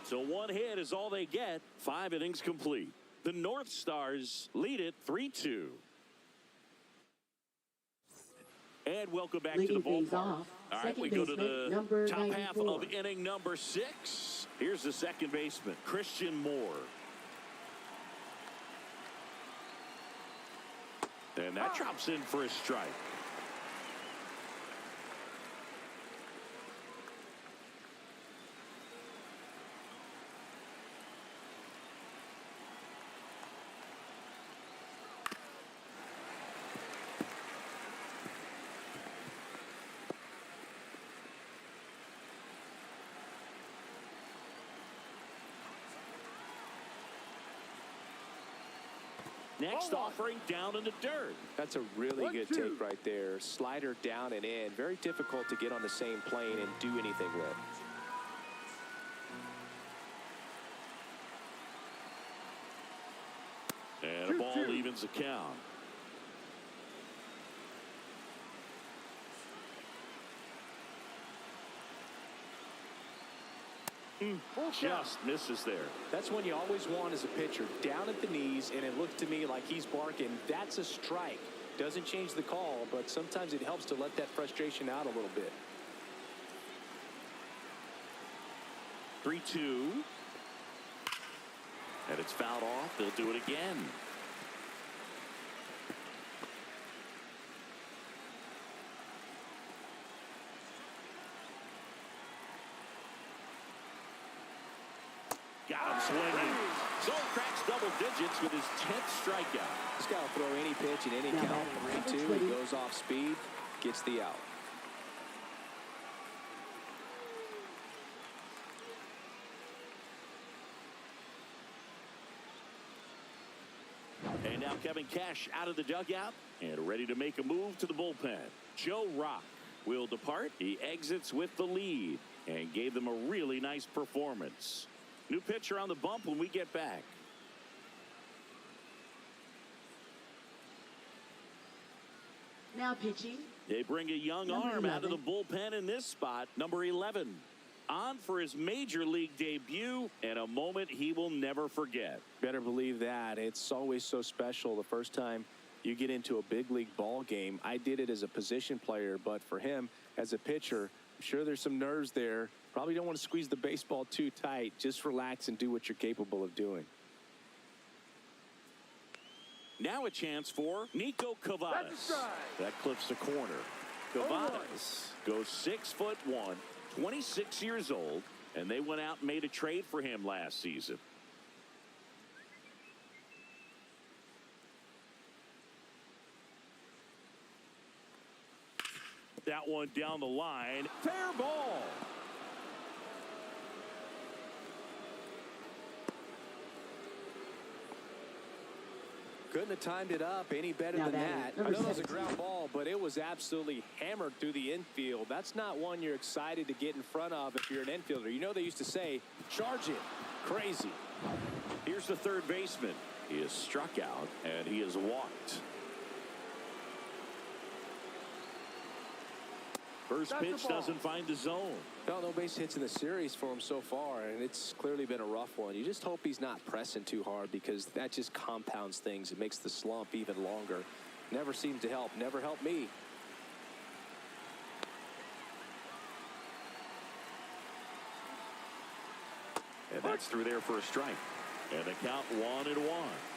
So 1 hit is all they get. 5 innings complete. The North Stars lead it 3-2. And welcome back to the Leading things ballpark. off, All right, second we go to baseman, the number top half 94. of inning number 6. Here's the second baseman, Christian Moore. And that drops in for a strike. Next offering down in the dirt. That's a really 1-2. good take right there. Slider down and in. Very difficult to get on the same plane and do anything with. And a ball evens the count. Just misses there. That's one you always want as a pitcher. Down at the knees, and it looks to me like he's barking. That's a strike. Doesn't change the call, but sometimes it helps to let that frustration out a little bit. 3-2. And it's fouled off. They'll do it again. got him swinging. So cracks double digits with his 10th strikeout. He's got to throw any pitch in any Now count. batting, 3-2. He goes off speed, gets the out. And now Kevin Cash out of the dugout and ready to make a move to the bullpen. Joe Rock will depart. He exits with the lead and gave them a really nice performance. New pitcher on the bump when we get back. Now pitching. They bring a young Number arm out of the 11. bullpen in this spot. Number 11 on for his major league debut and a moment he will never forget. Better believe that. It's always so special the first time you get into a big league ball game. I did it as a position player, but for him as a pitcher, I'm sure there's some nerves there. Probably don't want to squeeze the baseball too tight. Just relax and do what you're capable of doing. Now a chance for Nico Cavadas. That's a strike. That clips the corner. Cavadas goes 6'1", 26 years old, and they went out and made a trade for him last season. That one down the line. Fair ball. Couldn't have timed it up any better Now than batting, that. I number know it was a 17. ground ball, but it was absolutely hammered through the infield. That's not one you're excited to get in front of if you're an infielder. You know they used to say, charge it. Crazy. Here's the third baseman. He is struck out, and he is walked. First That's the pitch ball. doesn't find the zone. No base hits in the series for him so far, and it's clearly been a rough one. You just hope he's not pressing too hard because that just compounds things. It makes the slump even longer. Never seems to help. Never helped me. And that's through there for a strike. And the count 1-1.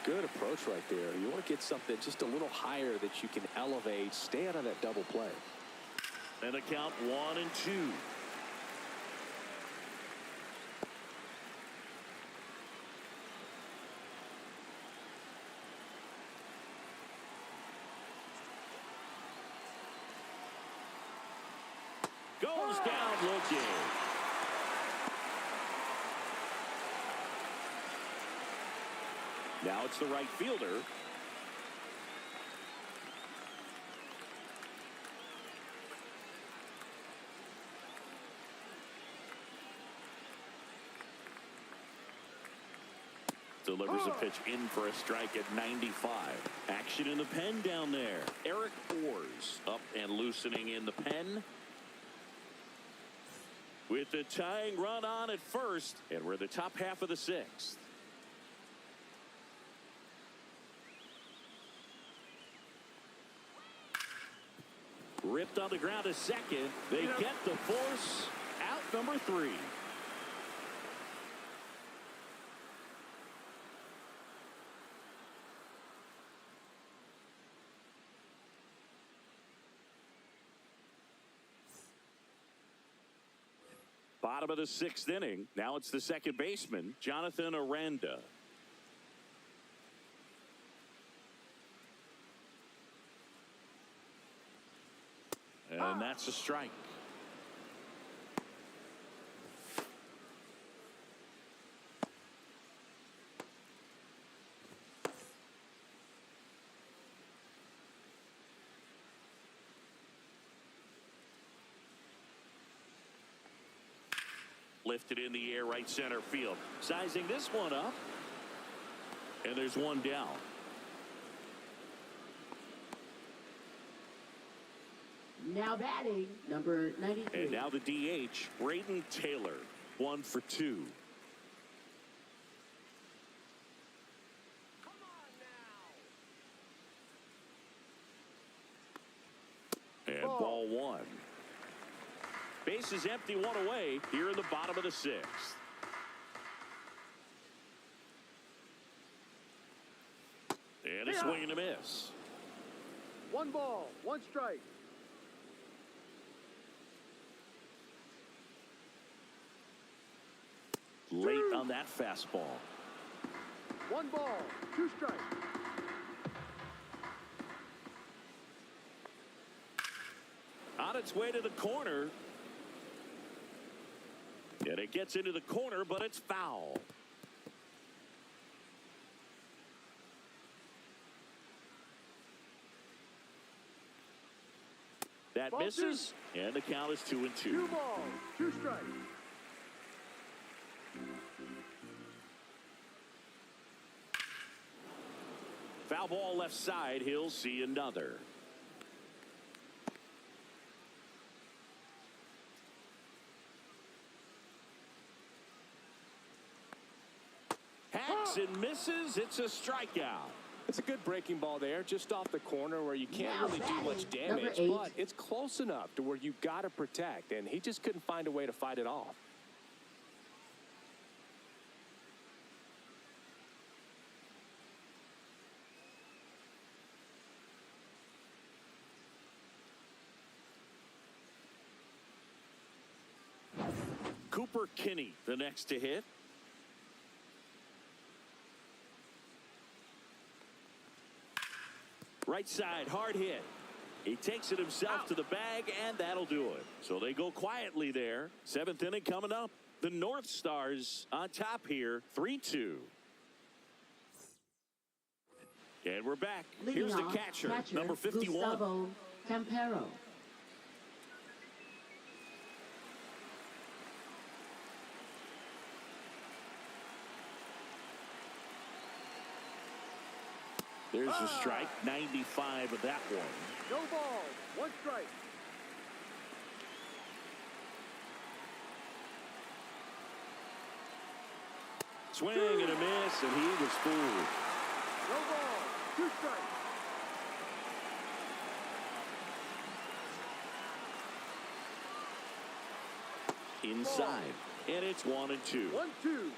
Good approach right there. You want to get something just a little higher that you can elevate. Stay out of that double play. And the count 1-2. Goes down looking. Now it's the right fielder. Delivers a pitch in for a strike at 95. Action in the pen down there. Eric Orrs up and loosening in the pen. With the tying run on at first, and we're the top half of the sixth. Ripped on the ground to second. They get the force out number 3. Bottom of the 6th inning. Now it's the second baseman, Jonathan Aranda. And that's a strike. Lifted in the air, right center field. Sizing this one up. And there's one down. Now batting, number 93. And now the DH, Braden Taylor, 1 for 2. And ball 1. Base is empty, 1 away here in the bottom of the 6th. And a swing and a miss. 1 ball, 1 strike. Late on on that fastball. 1 ball, 2 strikes. On its way to the corner. And it gets into the corner, but it's foul. That Ball misses, and the count is 2-2. 2 balls, 2 strikes. Foul ball left side. He'll see another. Hacks and misses. It's a strikeout. It's a good breaking ball there, just off the corner where you can't really do much Number damage, 8. but it's close enough to where you've got to protect, and he just couldn't find a way to fight it off. Cooper Kinney, the next to hit. Right side, hard hit. He takes it himself to the bag, and that'll do it. So they go quietly there. 7th inning coming up. The North Stars on top here, 3-2. And we're back. Leading Here's the off, catcher, number 51. Gustavo Campero. There's a strike, 95 of that one. No balls, 1 strike. Swing and a miss, and he was fooled. No balls, 2 strikes. Inside, and it's 1-2. 1-2.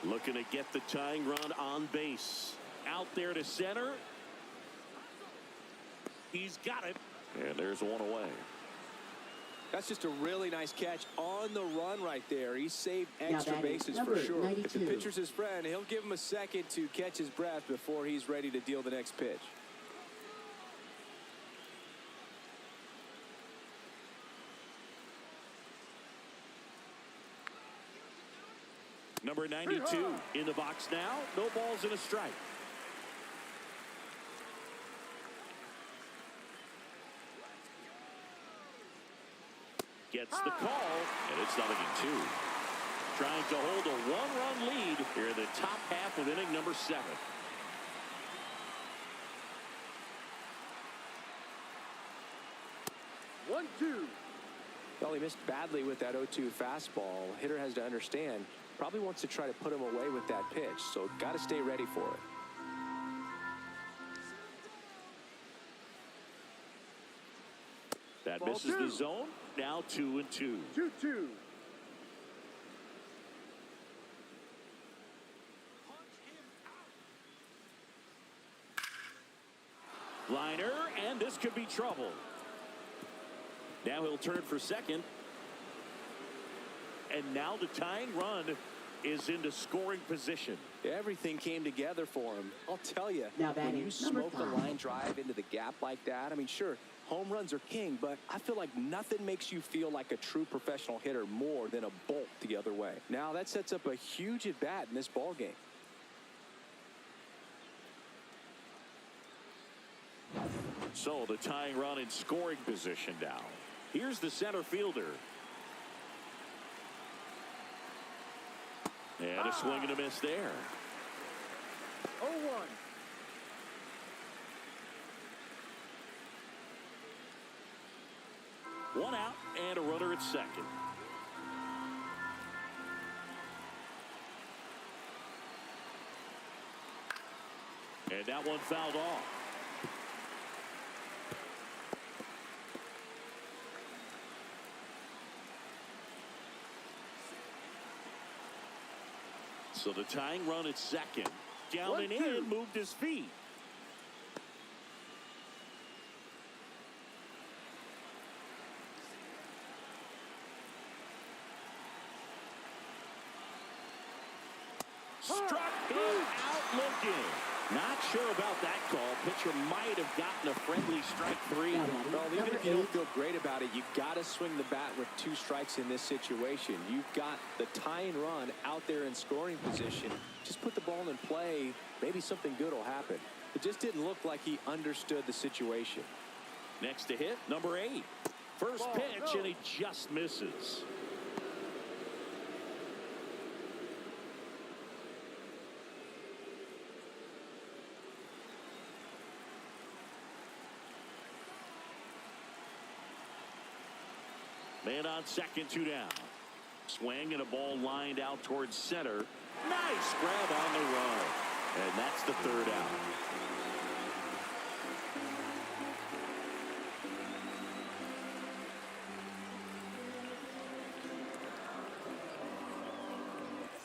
Looking to get the tying run on base. Out there to center. He's got it. And there's one away. That's just a really nice catch on the run right there. He saved Now extra batting, bases number for sure. If the 92. pitcher's his friend, he'll give him a second to catch his breath before he's ready to deal the next pitch. Number 92 in the box now. No balls and a strike. Gets the call, and it's 0-2. Trying to hold a 1-run lead here in the top half of inning number 7. One, two. Well, he missed badly with that 0-2 fastball. Hitter has to understand, probably wants to try to put him away with that pitch, so got to stay ready for it. That Ball misses two. the zone. Now 2-2. 2-2. Liner, and this could be trouble. Now he'll turn for second. And now the tying run is into scoring position. Everything came together for him. I'll tell you, Now when batting, you number smoke a 5. line drive into the gap like that, I mean, sure, home runs are king, but I feel like nothing makes you feel like a true professional hitter more than a bolt the other way. Now that sets up a huge at-bat in this ball game. So the tying run in scoring position now. Here's the center fielder. And a swing and a miss there. 0-1. One out and a runner at second. And that one fouled off. So the tying run at second. Down and 1-2. in, moved his feet. swinging. Not sure about that call. Pitcher might have gotten a friendly strike three. Well, even if you don't feel great about it, you got to swing the bat with 2 strikes in this situation. You've got the tying run out there in scoring position. Just put the ball in play. Maybe something good will happen. It just didn't look like he understood the situation. Next to hit, number 8. First Ball, pitch, go. and he just misses. Man on second, 2 down. Swing and a ball lined out towards center. Nice grab on the run. And that's the 3rd out.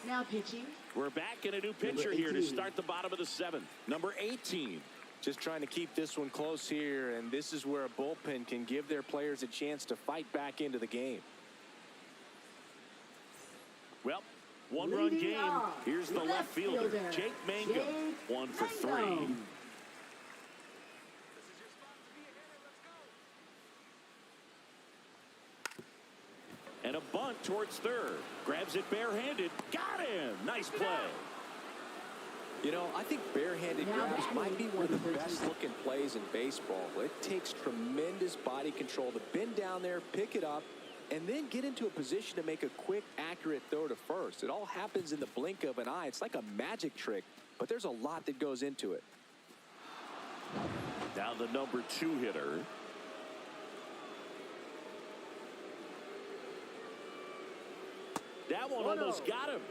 Now pitching. We're back in a new pitcher here to start the bottom of the 7th. Number 18. Just trying to keep this one close here, and this is where a bullpen can give their players a chance to fight back into the game. Well, 1-run Leading game. off, Here's the left fielder, Jake Mangum. Jake 1 for 3. Mangum. And a bunt towards third. Grabs it barehanded. Got him. Nice play. You know, I think barehanded Now grabs batting might be one of number the 13. best looking plays in baseball. It takes tremendous body control to bend down there, pick it up, and then get into a position to make a quick, accurate throw to first. It all happens in the blink of an eye. It's like a magic trick, but there's a lot that goes into it. Now the number 2 hitter. That one almost got him.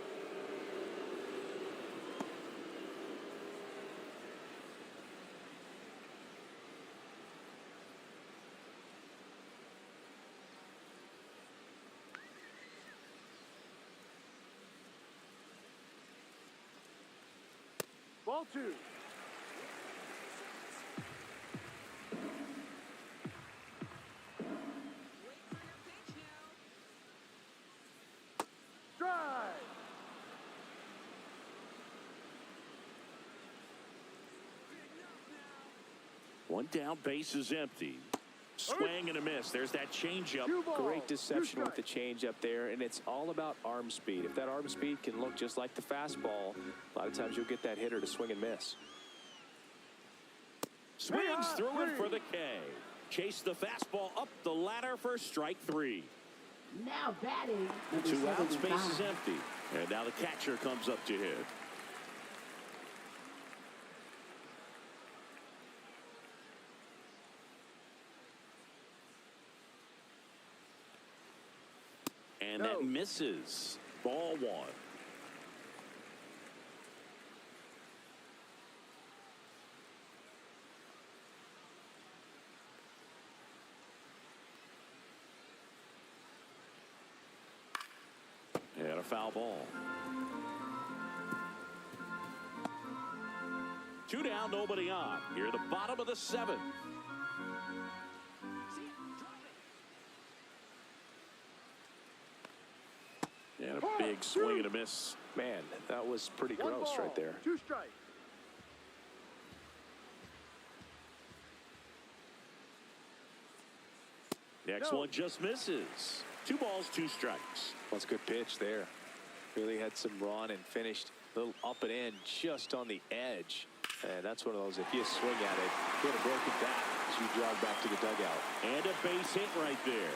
Ball 2. Strike. One down, base is empty. Swing and a miss. There's that changeup. 2 balls, Great 2 deception with the strikes. change up there, and it's all about arm speed. If that arm speed can look just like the fastball, a lot of times you'll get that hitter to swing and miss. Swings Hey, through it three. for the K. Chase the fastball up the ladder for strike 3. Now batting number 2 outs, base is 75. empty. And now the catcher comes up to hit. And that No. misses. Ball 1. And a foul ball. 2 down, nobody on. Here at the bottom of the 7th. And a big swing and a miss. Man, that was pretty 1 gross ball, right there. 2 strikes. Next No. one just misses. 2 balls, 2 strikes. That's a good pitch there. Really had some run and finished a little up and in just on the edge. And that's one of those, if you swing at it, get a broken back as you jog back to the dugout. And a base hit right there.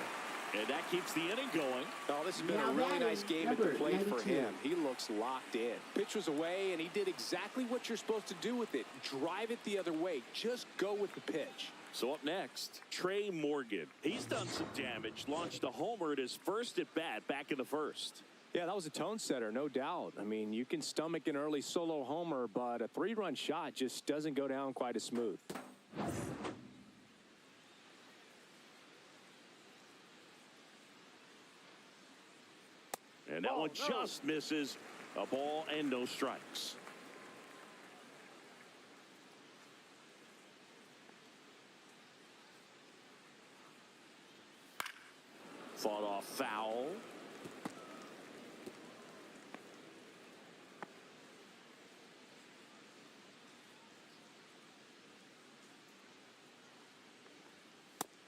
And that keeps the inning going. Oh, this has been Now a really batting, nice game at the number plate for 92. him. He looks locked in. Pitch was away, and he did exactly what you're supposed to do with it. Drive it the other way. Just go with the pitch. So up next, Trey Morgan. He's done some damage. Launched a homer at his first at bat back in the 1st. Yeah, that was a tone setter, no doubt. I mean, you can stomach an early solo homer, but a 3-run shot just doesn't go down quite as smooth. And that Ball, one no. just misses. A ball and no strikes. Fought off foul.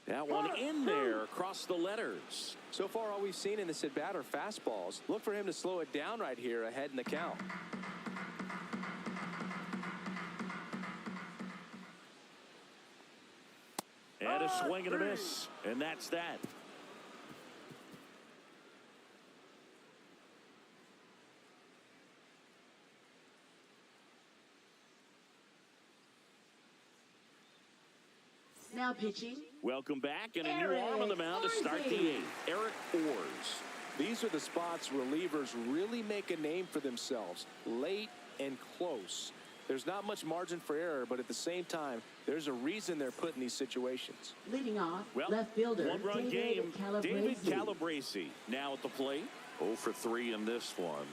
That one in there across the letters. So far, all we've seen in this at-bat are fastballs. Look for him to slow it down right here ahead in the count. And a swing and a miss. And that's that. Now pitching. Welcome back, and a new arm on the mound to start the eighth. Eric Orrs. These are the spots relievers really make a name for themselves, late and close. There's not much margin for error, but at the same time, there's a reason they're put in these situations. Leading off, Well, left fielder one-run game. Calabrese. David Calabrese now at the plate. 0 for 3 in this one.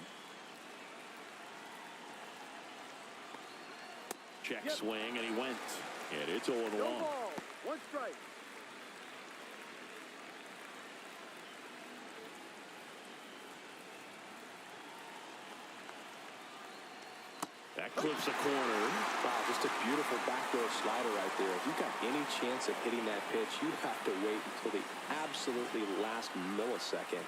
Check swing, and he went. And it's 0-1. No ball. 1 strike. That clips a corner. Wow, just a beautiful backdoor slider right there. If you've got any chance of hitting that pitch, you have to wait until the absolutely last millisecond.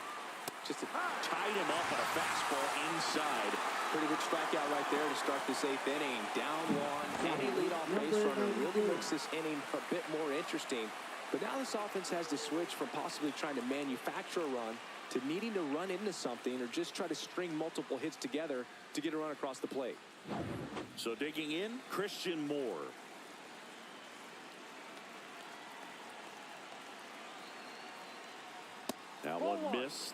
Just to Tied him up on a fastball inside. pretty good strikeout right there to start this 8th inning. Down one, any leadoff base runner really makes this inning a bit more interesting. But now this offense has to switch from possibly trying to manufacture a run to needing to run into something or just try to string multiple hits together to get a run across the plate. So digging in, Christian Moore. That one missed.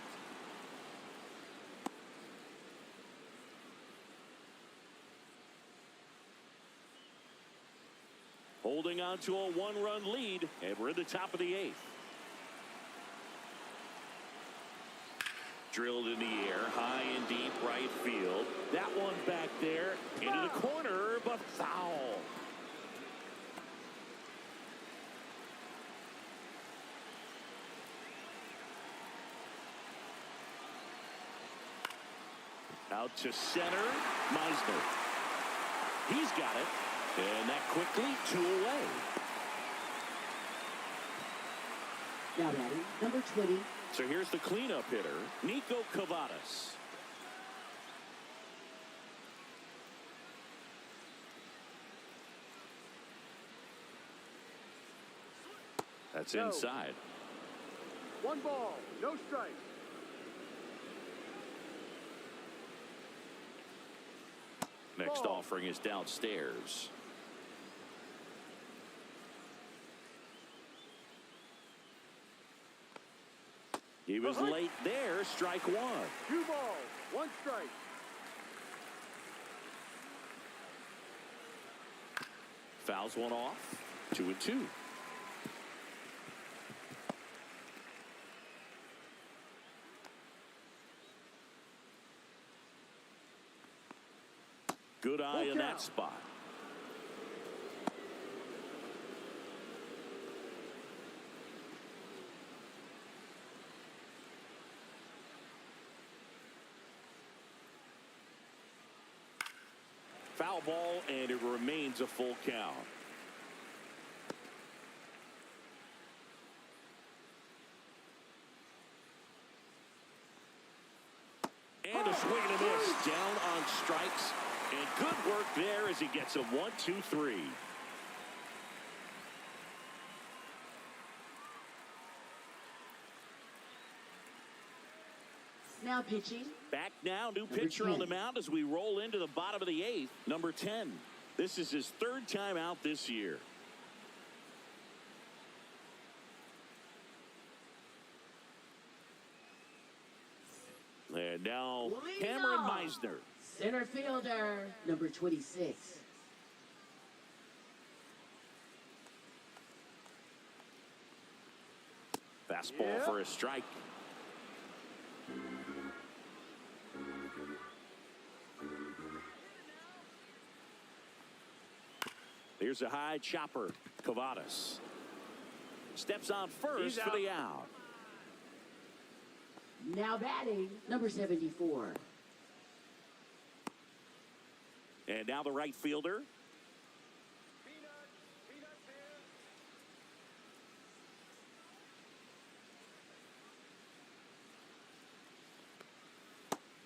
Holding on to a one-run lead, and we're in the top of the 8th. Drilled in the air, high and deep right field. That one back there into the corner, but foul. Out to center, Meisner. He's got it. And that quickly, 2 away. Now batting, number 20. So here's the cleanup hitter, Nico Cavadas. That's inside. 1 ball. No strike. Next offering is downstairs. He was late there, strike 1. 2 balls. 1 strike. Fouls one off, 2-2. Good eye in that spot. Foul ball, and it remains a full count. And a swing and a miss down on strikes. And good work there as he gets a 1-2-3. Now pitching. Back now, new pitcher on the mound as we roll into the bottom of the 8th, number 10. This is his 3rd time out this year. And now Cameron Meisner. Center fielder, number 26. Fastball for a strike. Here's a high chopper. Cavadas steps on first for the out. Now batting, number 74. And now the right fielder.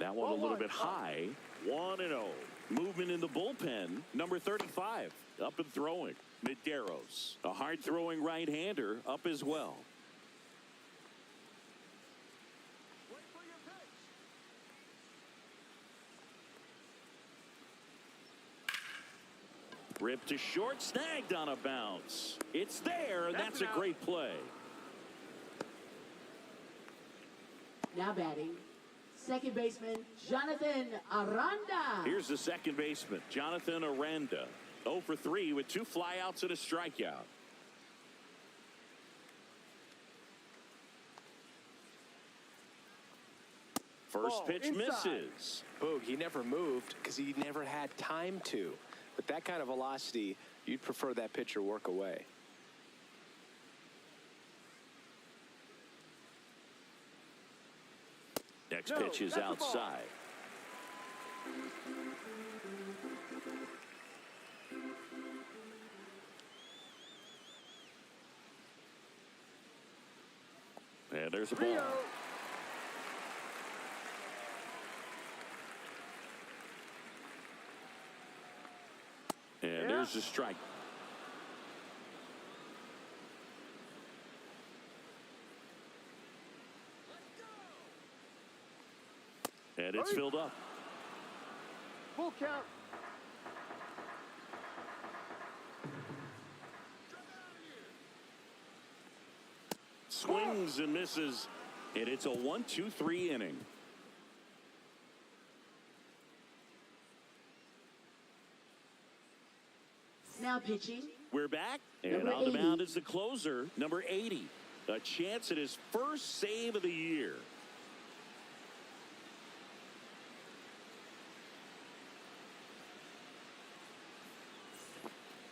That one a Ball little one, bit high. 1-0. Movement in the bullpen. Number 35 up and throwing. Medeiros, a hard throwing right-hander, up as well. Wait for your pitch. Ripped to short, snagged on a bounce. It's there, and that's a great play. Now batting, second baseman Jonathan Aranda. Here's the second baseman, Jonathan Aranda. 0 for 3 with 2 flyouts and a strikeout. First Ball pitch inside. misses. Boog, he never moved because he never had time to. But that kind of velocity, you'd prefer that pitcher work away. Next No, pitch is that's the ball. outside. And there's a ball. Rio. And there's a strike. And it's filled up. Full count. Swings and misses. And it's a 1-2-3 inning. Now pitching, We're back. And Number on the 80. mound is the closer, number 80. A chance at his first save of the year.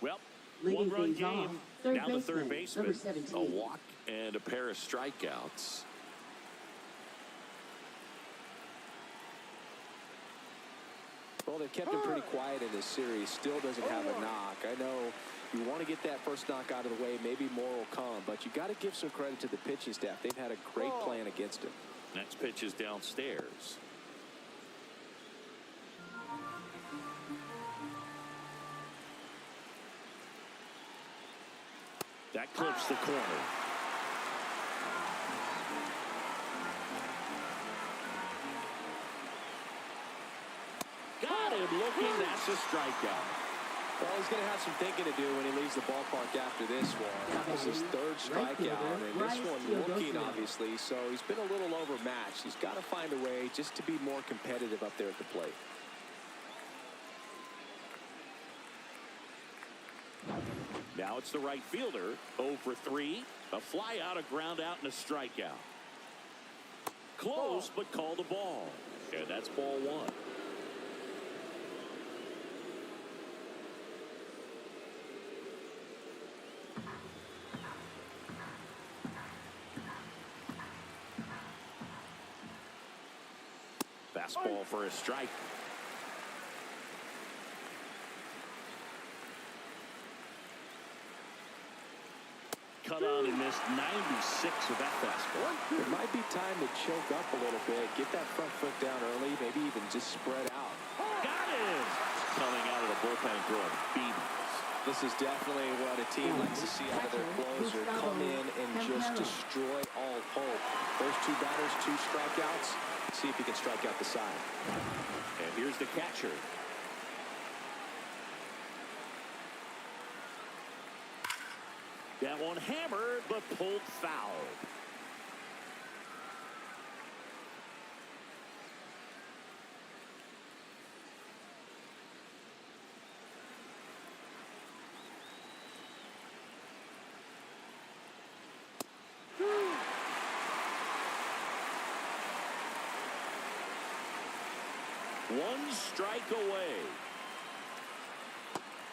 Well, leading one-run things off, game. third Now the third baseman, number baseman. 17. A walk and a pair of strikeouts. Well, they've kept him pretty quiet in this series. Still doesn't have a knock. I know you want to get that first knock out of the way. Maybe more will come. But you got to give some credit to the pitching staff. They've had a great plan against him. Next pitch is downstairs. That clips the corner. Got him looking. That's a strikeout. Well, he's going to have some thinking to do when he leaves the ballpark after this one. That was his third Right strikeout, fielder, and this Bryce one looking, Teodosio. obviously. So he's been a little overmatched. He's got to find a way just to be more competitive up there at the plate. Now it's the right fielder. 0 for 3. A fly out, a ground out, and a strikeout. Close, but called a ball. And that's ball 1. Fastball for a strike. Cut on and missed 96 of that fastball. It might be time to choke up a little bit, get that front foot down early, maybe even just spread out. Got him! Coming out of the bullpen throwing BBs. This is definitely what a team likes to see out of their closer. Come in and just destroy all hope. Those two batters, 2 strikeouts. See if he can strike out the side. And here's the catcher. That one hammered, but pulled foul. One strike away.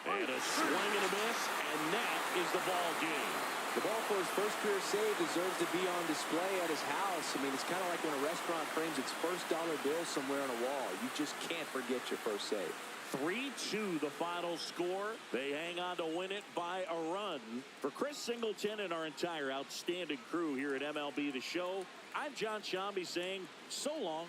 And a swing and a miss, and that is the ball game. The ball for his first career save deserves to be on display at his house. I mean, it's kind of like when a restaurant frames its first dollar bill somewhere on a wall. You just can't forget your first save. 3-2 the final score. They hang on to win it by a run. For Chris Singleton and our entire outstanding crew here at MLB The Show, I'm John Shambi saying so long.